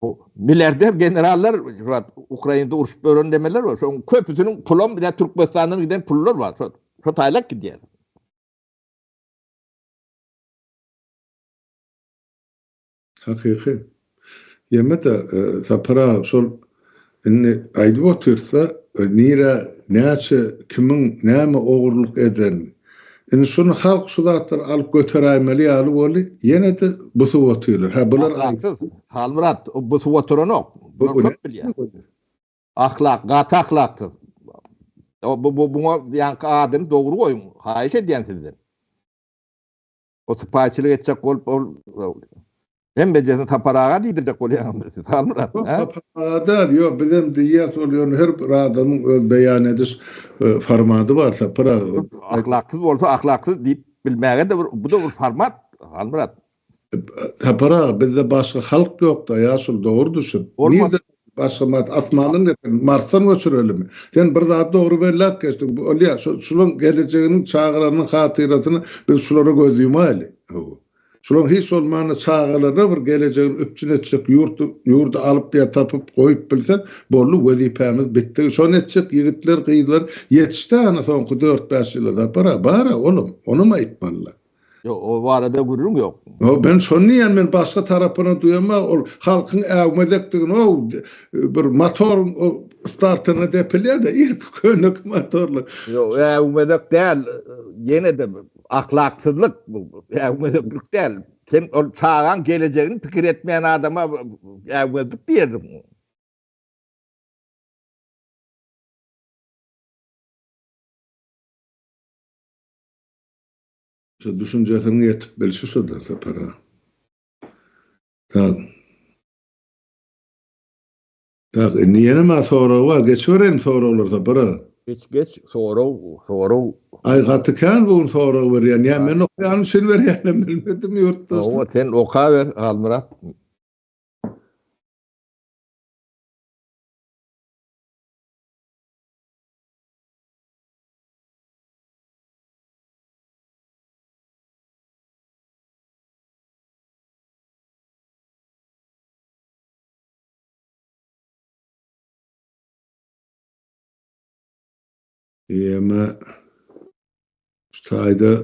O milyarder generaller Ukrainada uruşup bören demeler var. Şoň köpüsiniň pulum bir de Türkmenistanyň giden pullar var. Şo taýlak gidýär. Hakyky. Ýemede Sapara şol inni aýdyp otursa, nire näçe kimin näme ogurluk eden. Indi şonu halk şudatlar alyp göterämeli ýaly boli, ýene de busup oturýar. Ha bular halmyrat, o busup oturanok. Bu köp bilýär. Ahlak, gaty ahlaksyz. O bu ýa-ni adyny dogry goýun. Haýyş edýän sizden. O sypaçylyk etjek bolup hem beceri taparağa diýdirjek bolýar. Tanryat. Taparağa ýok, bizim diýýär bolýar her bir adamyň öz beýan ediş formady bar. Ahlaksyz bolsa ahlaksyz diýip bilmäge de bu da bir format. Tanryat. Taparağa bizde başga halk ýok da ýa-şol dogrudyr. Niýe başga asmanyň Marsdan göçürelim. Sen bir zat dogry belläp geçdik. Olýar şunyň gelejeginiň çağıranyň hatyratyny biz şulara göz yumaýly. Şolon hiç olmany çağalarına bir geleceğin öpçün etjek yurdu alıp bir tapıp koyup bilsen bollu wezipemiz bitti. Şon etjek yigitler gyýdylar yetişdi ana soňky 4-5 ýylda bara oğlum onu mu aýtmalylar? Yo, o arada gururum yok. O ben sonniyan men başga tarapyna duyama ol halkyň äwmedekdigini o bir motor o startyny depilýär de ilk könük motorly. Yo, umedek değil. Yine de ahlaksızlık bu. Umedeklik değil. Sen o çağın geleceğini fikir etmeyen adama umedek diyelim. Şu düşünjesini yetip bilşi şudur da para. Tak, niyene ma sorawa geçweren sorawlar para. Geç soru. Ay gatykan bu soraw berýän. Ya men okyan şin berýän bilmedim yurtda. O sen oka ver Almurat. Ýeme şaýda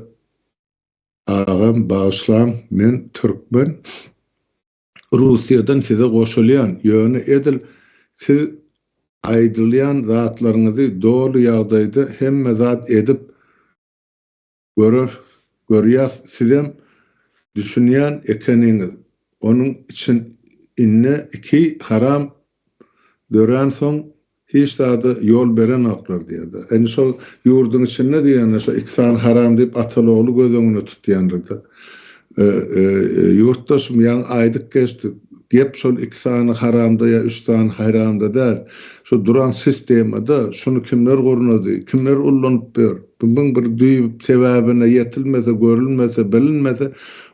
ağam bağışlan men türkmen Rusiýadan size goşulýan ýöne edil siz aýdylýan zatlaryňyzy dolu ýagdaýda hemme zat edip görýär sizem düşünýän ekeniňiz. Onuň için inne iki haram dören soň hiç taýda ýol beren aklar diýdi. En şol ýurdun içinde diýen şo iksan haram diýip atalyoglu gözüňi tutýandy. Yurtdaşym ýa aýdyk geçdi. Gep şol ikisany haramda ya üçtany haramda däl. Şu duran sistemde şunu kimler gorunady, kimler ullanyp ber. Bunun bir düýüp sebäbine yetilmese, görülmese, bilinmese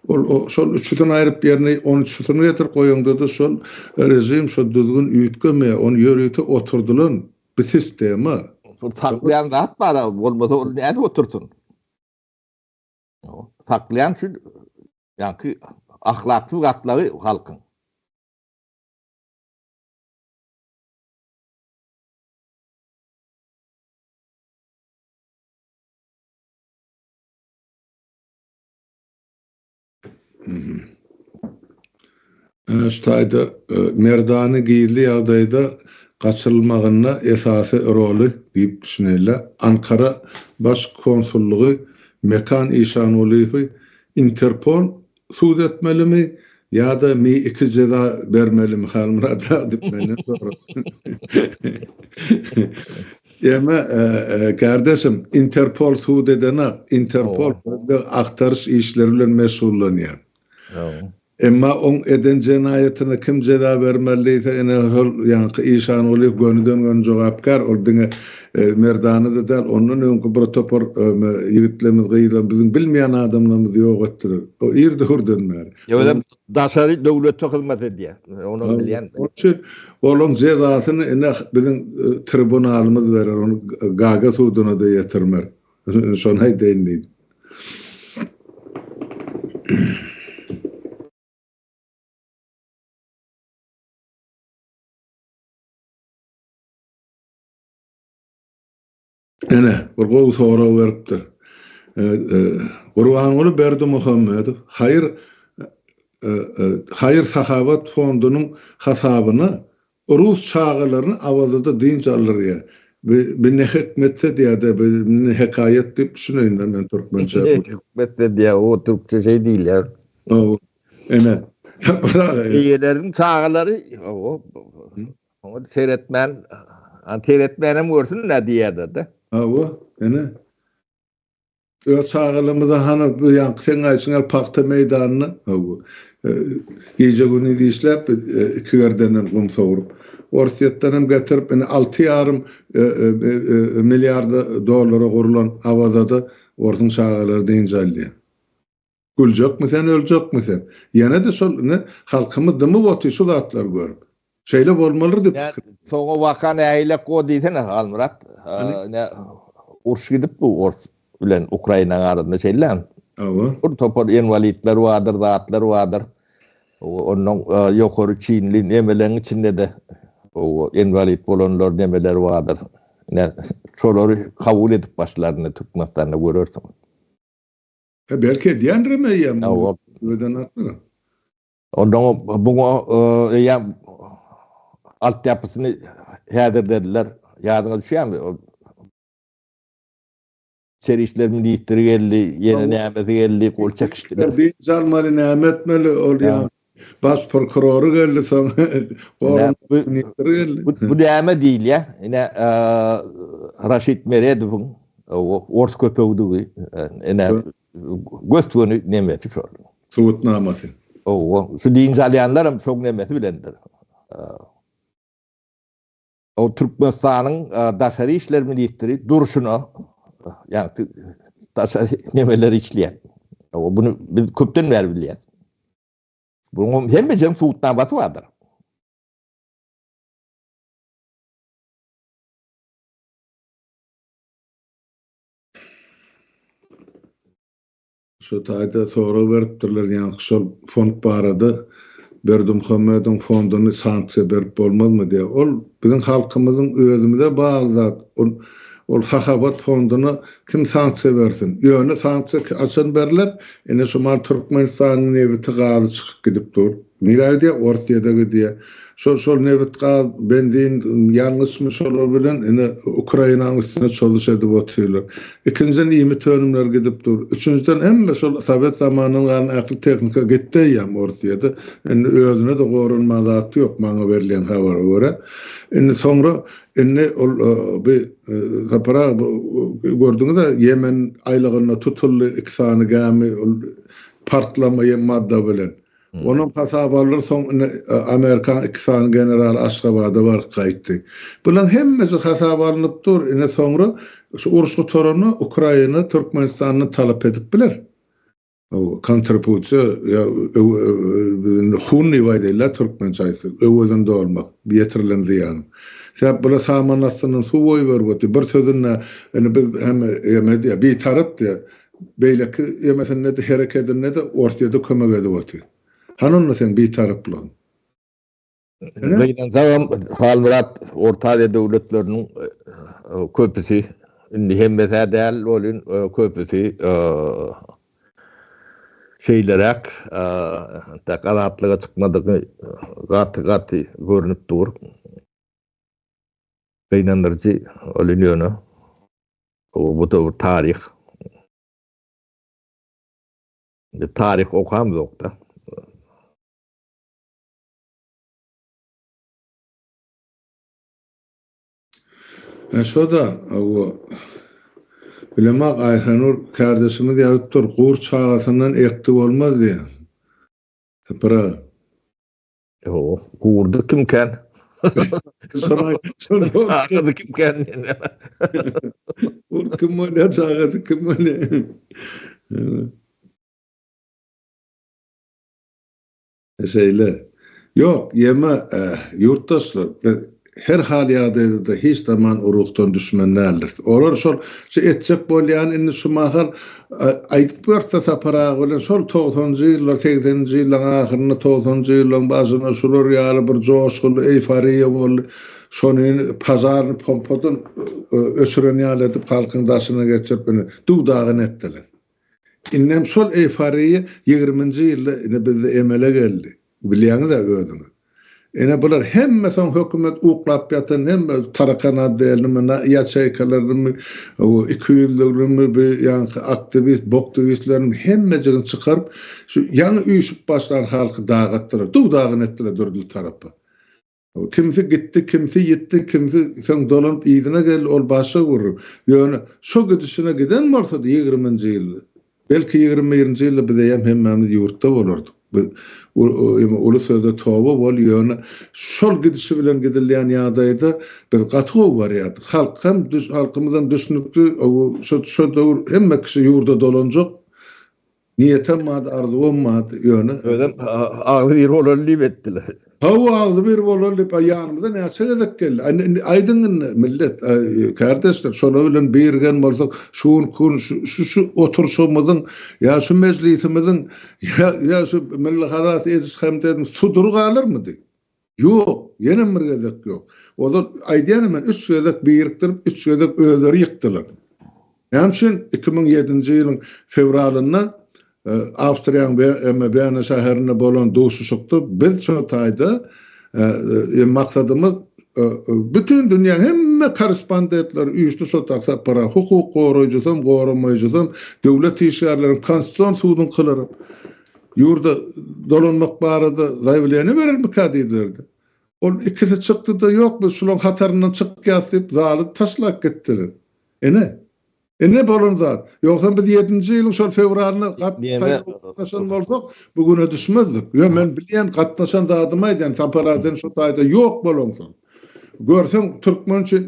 ol şol üçüden aýryp ýerine 13-süni getirip goýaňda şol rejim şol düzgün üýtgeme, onu ýörüýte oturdular. Bir sistema. Saklayan zat var, olmasa onu näde oturtun? Saklayan şu yani ahlaksız zatları halkın. Şaýda merdany giyli ýagdaýda gaçyrylmagyna esasy roly diýip düşünýärler. Ankara baş konsullugy Mekan Işanoğlu Interpol suud etmelimi ýa-da mi iki ceza bermelimi Halmurat diýip meni soraýar. Ýa-ma kardeşim Interpol suud edene Interpol aktarış işleri bilen mesullanýar. Emma on eden cinayetine kim ceza vermeliyse ene ýa-ni Işanoğlu gönüden jogapkar oldyňa merdany da däl onun öňkü protokol ýigitlerimiz gyýlan biziň bilmeýän adamlarymyz ýok etdiler. O ýerde hurdanmar. Ýa-da daşary döwletde hyzmat edýär. Onu bilýän. Onun cezasyny ene biziň tribunalymyz berer, onu Gaga suduna da ýetirmer. Şonu aýdýan. Ene, bir gowy soraw beripdir. Gurbanuly Berdimuhammedow Hayır Sahabat Fondunyň hasabyna Rus çağalaryny awazda dinç alyrýar. Bir ne hikmetse diýde bir hekayet diýip düşünýän men türkmençe. Hikmetse diýe o türkçe şey diýil ýa. O ene. Ýerleriň çağalary o seyretmenem görsün ne diýerdi de. O ene. O çağalymyza hany ýa sen aýşyňal paxta meýdanyny gece günü diýişläp iki ýerdenden gum sogurup Orsiýetden getirip 6,5 milyard dollara gurulan awazada orduň çağalary diňjaldy. Güljekmi sen, öljekmi sen? Ýene de şol halkymyz dymy boty şu zatlar görüp. Şeýle bolmalyr diýip. Soňa wakan äýlek go diýsene Almurat. Ne urş gidip bu ors bilen Ukraina arasynda şeýle. Awa. Bu topar envalidler vardır, rahatlar vardır. Onun yukarı Çinli nemelerin içinde de o envalid bolanlar nemeler vardır. Ne çoları kabul edip başlarını tutmaklarını görürsün. Belki diyen remeyem. O Öden atmıyor. ondan bunu ya altyapısını hedir dediler. Yadına düşüyor mu? Serişler militeri geldi, yeni nemeti geldi, kol çekiştiler. Bir zalmalı nimetmeli ol ya. Baş prokuroru geldi sana. Bu deme değil ya. Yine Raşit Meredov Ors köpeği yine göstüğünü nemeti şu. Suutnaması. Şu imzalayanlar çok nemeti bilendir. O Türkmenistan'ın Daşarı İşler Ministeri duruşunu yani Daşarı nemeleri işleyen. Bunu biz köpten verbiliyiz. Bunun hem becem suutnaması vardır. Şu tayda soru veripdirler yani şol fond barada Berdimuhamedov fondunu sanksiya berip bolmazmı diye. Ol bizim halkımızın özümüze bağlı zat. Ol Sahabat fondunu kim sanksiya versin? Ýöne sanksiya açan berler. Ene şumal Türkmenistanyň nebeti gazy çykyp gidip dur. Nirä diye Orsiýada diye. Şol nebet gazy bendin ýalňyşmy şol bilen ene Ukrainanyň üstüne çalışady bolýarlar. İkinciden ýymy tönümler gidip dur. Üçüncüden hemme şol Sovet zamanynyň akly teknika gitdi ýa Orsiýada. Ene özüne de gorunma zaty ýok maňa berilen habara görä. Ene soňra ene ol bir sapara gördüňiz da Yemen aylygyna tutuldy iki sany gämi partlamaýy madda bilen. Onun hasabaları son Amerikan iki sany general Aşgabada var gaýtdy. Bulan hemmesi hasabalanyp dur. Ene soňra şu uruşgy torunu Ukraina Türkmenistanyny talap edip biler. O kontribusiya ya hunni vaydayla Türkmen çaýsy özünde olmak ýetirilen ziýan. Sebäp bula samanasynyň suwy berweti bir sözüne biz hem bir tarap diye beýleki ýemesine de hereketine de ortaýda kömek edip hanonla sen bir tarap bilen. Beýlen zaman Halmurat Orta Aziýa döwletleriniň köpüsi indi hem mesele bolun köpüsi şeylerek takaratlığa çıkmadığı gatı görünüp dur. Beynanlarcı olunuyor. Bu da tarih. Tarih okam yok da. Şo da o bilemek Ayhanur kardeşimiz ýazyp dur, gur çağasından ekdi bolmaz diýe. Tapara. Gurdu kimken? Çağadı kimken? Gur kim bolýar, çağadı kim bolýar? Şeyle. Yok, yeme yurttaşlar her hal ýagdaýda da hiç zaman urukdan düşmenlerdir. Olar şol etjek bolýan indi şu mahal aýdyp berse sapara bilen şol 90-njy ýyllar 80-nji ýyllaryň ahyryna 90-njy ýyllaryň başyna şular ýaly bir joşgul eýfariýa boldy. Şonu pazarny pompadan ösüren ýaly edip halkyň daşyna geçip beni duwdagy etdiler. Innem şol eýfariýa 20-nji ýylda bizde emele geldi. Bilýäňiz da özüňiz. Ene bular hemme hökümet uklap ýatan hemme tarakan adelymy ýaçaýkalaryny o 200'lüğümü bir ýa aktivist, boktivistlerini hemme jygyny çykaryp şu ýaňy üýşüp başlar halky dagatdylar. Duwdagy etdiler dördül tarapy. Kimsi gitti, kimsi ýetdi, kimsi sen dolanyp ýygyna gel ol başa gurur. Ýöne şo gidişine giden bolsa 20-nji ýyl. Belki 20-nji ýylda biz hemmemiz ýurtda bolardyk. Ulu sözde toba bol ýöne şol gidişi bilen gidilýän ýagdaýda biz gaty barýardyk. Halkymyzdan düşünüpdi, şo döwür hemme kişi ýurda dolanjak. Niyetem madı, arzum madı, yönü. Öden ağır bir rolü ettiler. Hawa ağzı bir bolan lip ayağımda näçe edek geldi. Aydın millet, kardeşler, şonu bilen birgen bolsak, şu oturuşumyzyň, ya şu meclisimizin, ya şu milli harat edis hemden sudur galarmydy? Ýok, ýene bir gezek ýok. Olar aýdýan men 3 gezek birikdirip, 3 gezek özleri ýykdylar. Hemşin 2007-nji ýylyň fevralynda Awstriýanyň Berne şäherine bolan duşuşykdy. Biz şu taýda maksadymyz bütün dünýäň hemme korrespondentler üýtli sotaksa para hukuk goraýjysam, goramaýjysam, döwlet işgärleriň konstitusiýon suwunyň kylary. Ýurda dolanmak barada zaýwlaýany berilmek kadidirdi. Ol ikisi çykdy da ýok, biz şulaň hataryndan çykyp gelip zaly taşlap gitdiler. Ne bolan zat? Ýoksa biz 7-nji ýylyň şol fevralyna gatnaşan bolsak, bugüne düşmezdik. Ýa men bilýän gatnaşan zadymy aýdan, saparadan şu taýda ýok bolansyň. Görseň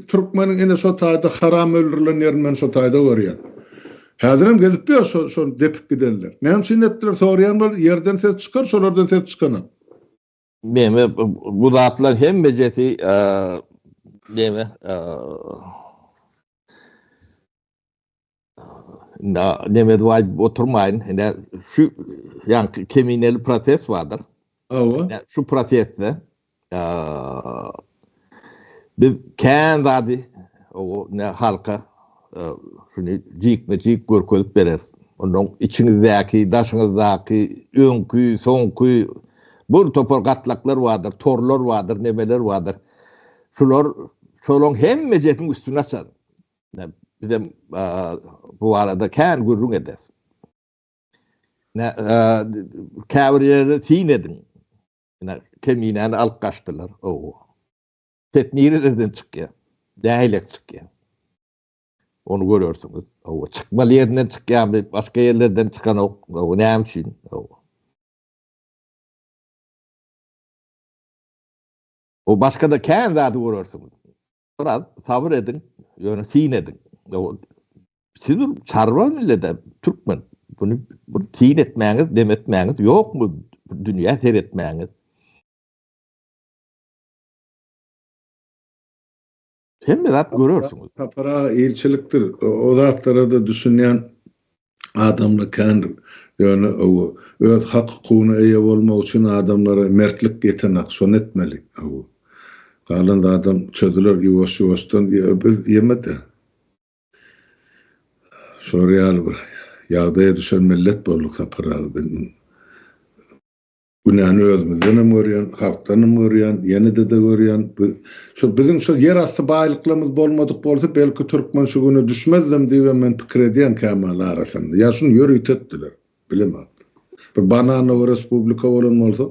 türkmeniň ene şu taýda haram öldürilen ýerini men şu taýda görýän. Häzirim gezip ýa şol depip giderler. Näme etdiler soraýan bol ýerden ses çykar, şolardan ses çykana. Meme bu zatlar hem beceti deme Nemed vay oturmayın. Yani şu yani kemineli protest vardır. Yani şu protestte biz kendi o ne halka şunu cik görkölüp bereriz. Onun içinizdeki, daşınızdaki önkü, sonkü bu topor gatlaklar vardır, torlar vardır, nemeler vardır. Şolong hem mecetin üstüne açar. Yani bir de bu arada kan gurrun eder. Kavriyeleri tin edin. Keminen alkaştılar. Fetniyelerden çıkıyor. Dahilek çıkıyor. Onu görüyorsunuz. Çıkmalı yerinden çıkıyor. Başka yerlerden çıkan o ne hemşin. O başka da kan zaten görüyorsunuz. Biraz sabır edin. Yani tin edin. Siz bir çarva millete Türkmen bunu tin etmeğiniz, demetmeğiniz yok mu? Dünya seyretmeğiniz. Hem de zat görüyorsunuz. Tapara ilçiliktir. O zatlara da düşünen adamla kendi yani o öz hak hukukuna eýe bolmak üçin adamlara mertlik getenek son etmeli. Galan da adam çödüler ýuwaş-ýuwaşdan biz ýemedi. Şoreal bir ýagdaýa düşen millet bolduk saparaly. Günäni özümizden hem görýän, halkdan hem görýän, ýene-de görýän. Şu bizim şu yer asty baýlyklarymyz bolmadyk bolsa belki Türkmen şu güne düşmezdim diýip men pikir edýän Kemal arasynda. Ýa şunu ýörüýt etdiler. Bilemem. Bir banana respublika bolan bolsa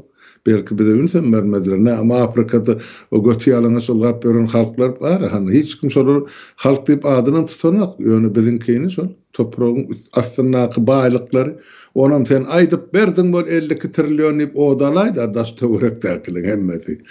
belki bize ünsem vermediler. Ama Afrika'da o götüyalına solgap beren halklar var. Hani hiç kim şolar halk deyip adını tutanak. Yani bizinkini şol. Toprağın aslındaki bağlıkları. Onam sen aydıp berdin bol 52 trilyon deyip odalaydı. Adaş tövrek hemmeti.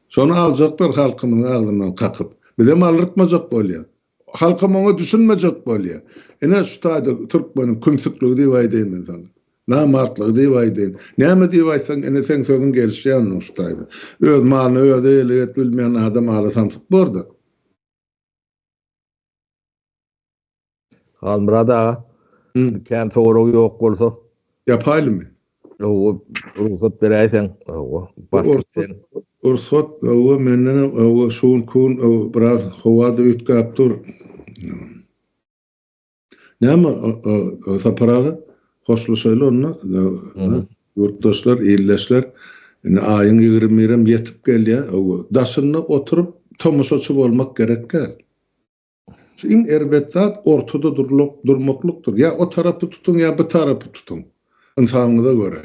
Sonra alacaklar halkımın ağzından kakıp. Bir de malırtmacak bolya. Halkım onu düşünmeyecek bolya. Şu taýda Türkmenin kümsüklüğü diýip aýdyn sana. Namartlygy diýip aýdyn. Näme diýip aýtsaň, ene sen sözüň gelişýän ustaýdy. Öz malyny öz elet bilmeýän adam alasamsyk bordy. Almrada kan soragy ýok bolsa ýapaýlymy? O ruhsat beräýsen, başlaýan. Ruhsat o menden o şuň kun biraz howada ütkapdyr. Näme saparagy hoşlaşaýly onna yurtdaşlar, ýerleşler aýyň 20-rim ýetip gelýär. Daşyna oturup tomoşaçy bolmak gerek gel. Şiň erbetdat ortada durmaklykdyr. Ya o tarapy tutun ya bu tarapy tutun. İnsanyňyza göre.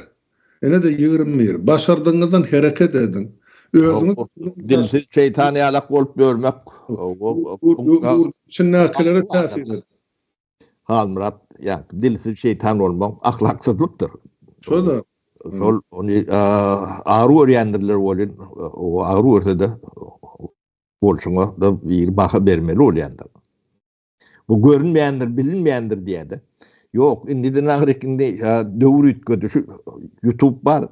Ene de 20 başardyňyzdan hereket edin. Özüňiz dilsiz şeytani ýalak bolup görmek. Şunnakylary täsir eder. Halmurat, yani dilsiz şeytan olmak ahlaksyzlykdyr. Şoda. Sol onu ağrı öğrendirler bolun. O ağrı öğrende bolşuňa da bir baha bermeli bolýandyr. Bu görünmeýändir, bilinmeýändir diýdi. Yok, indiden ağrıkinde dövrüt şu YouTube var.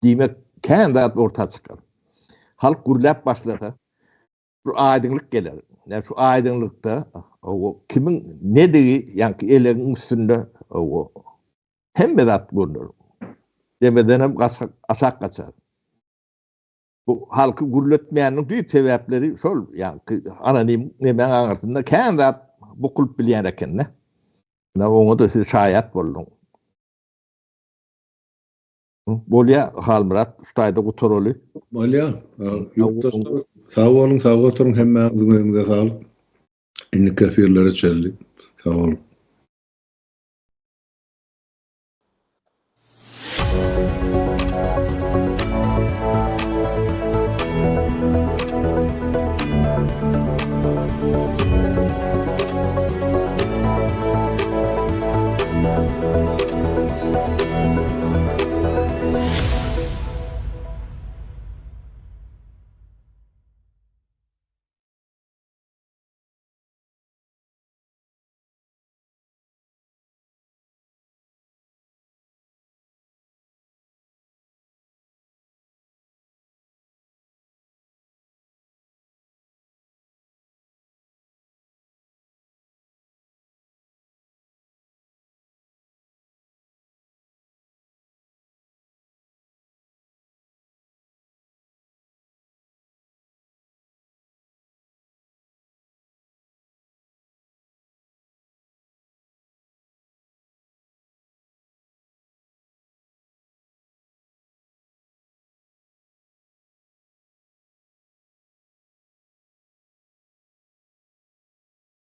Demek kendi orta çıkar. Halk gürlep başladı. Şu aydınlık gelir. Yani şu aydınlıkta o kimin ne dediği yani ellerin üstünde o hem medat bulunur. Demeden hem asak kaçar. Bu halkı gürletmeyenin büyük sebepleri şol yani anonim ne ben ağırtında kendi bu kulüp bilen eken ne? Ne onu da siz şayet buldun. Bolya halmırat ustayda kontrolü. Malya, yurttaşlar sağ olun, sağ oturun, hemmeğinizin önünde sağlık. İnlik kefirlere çelli. Sağ olun.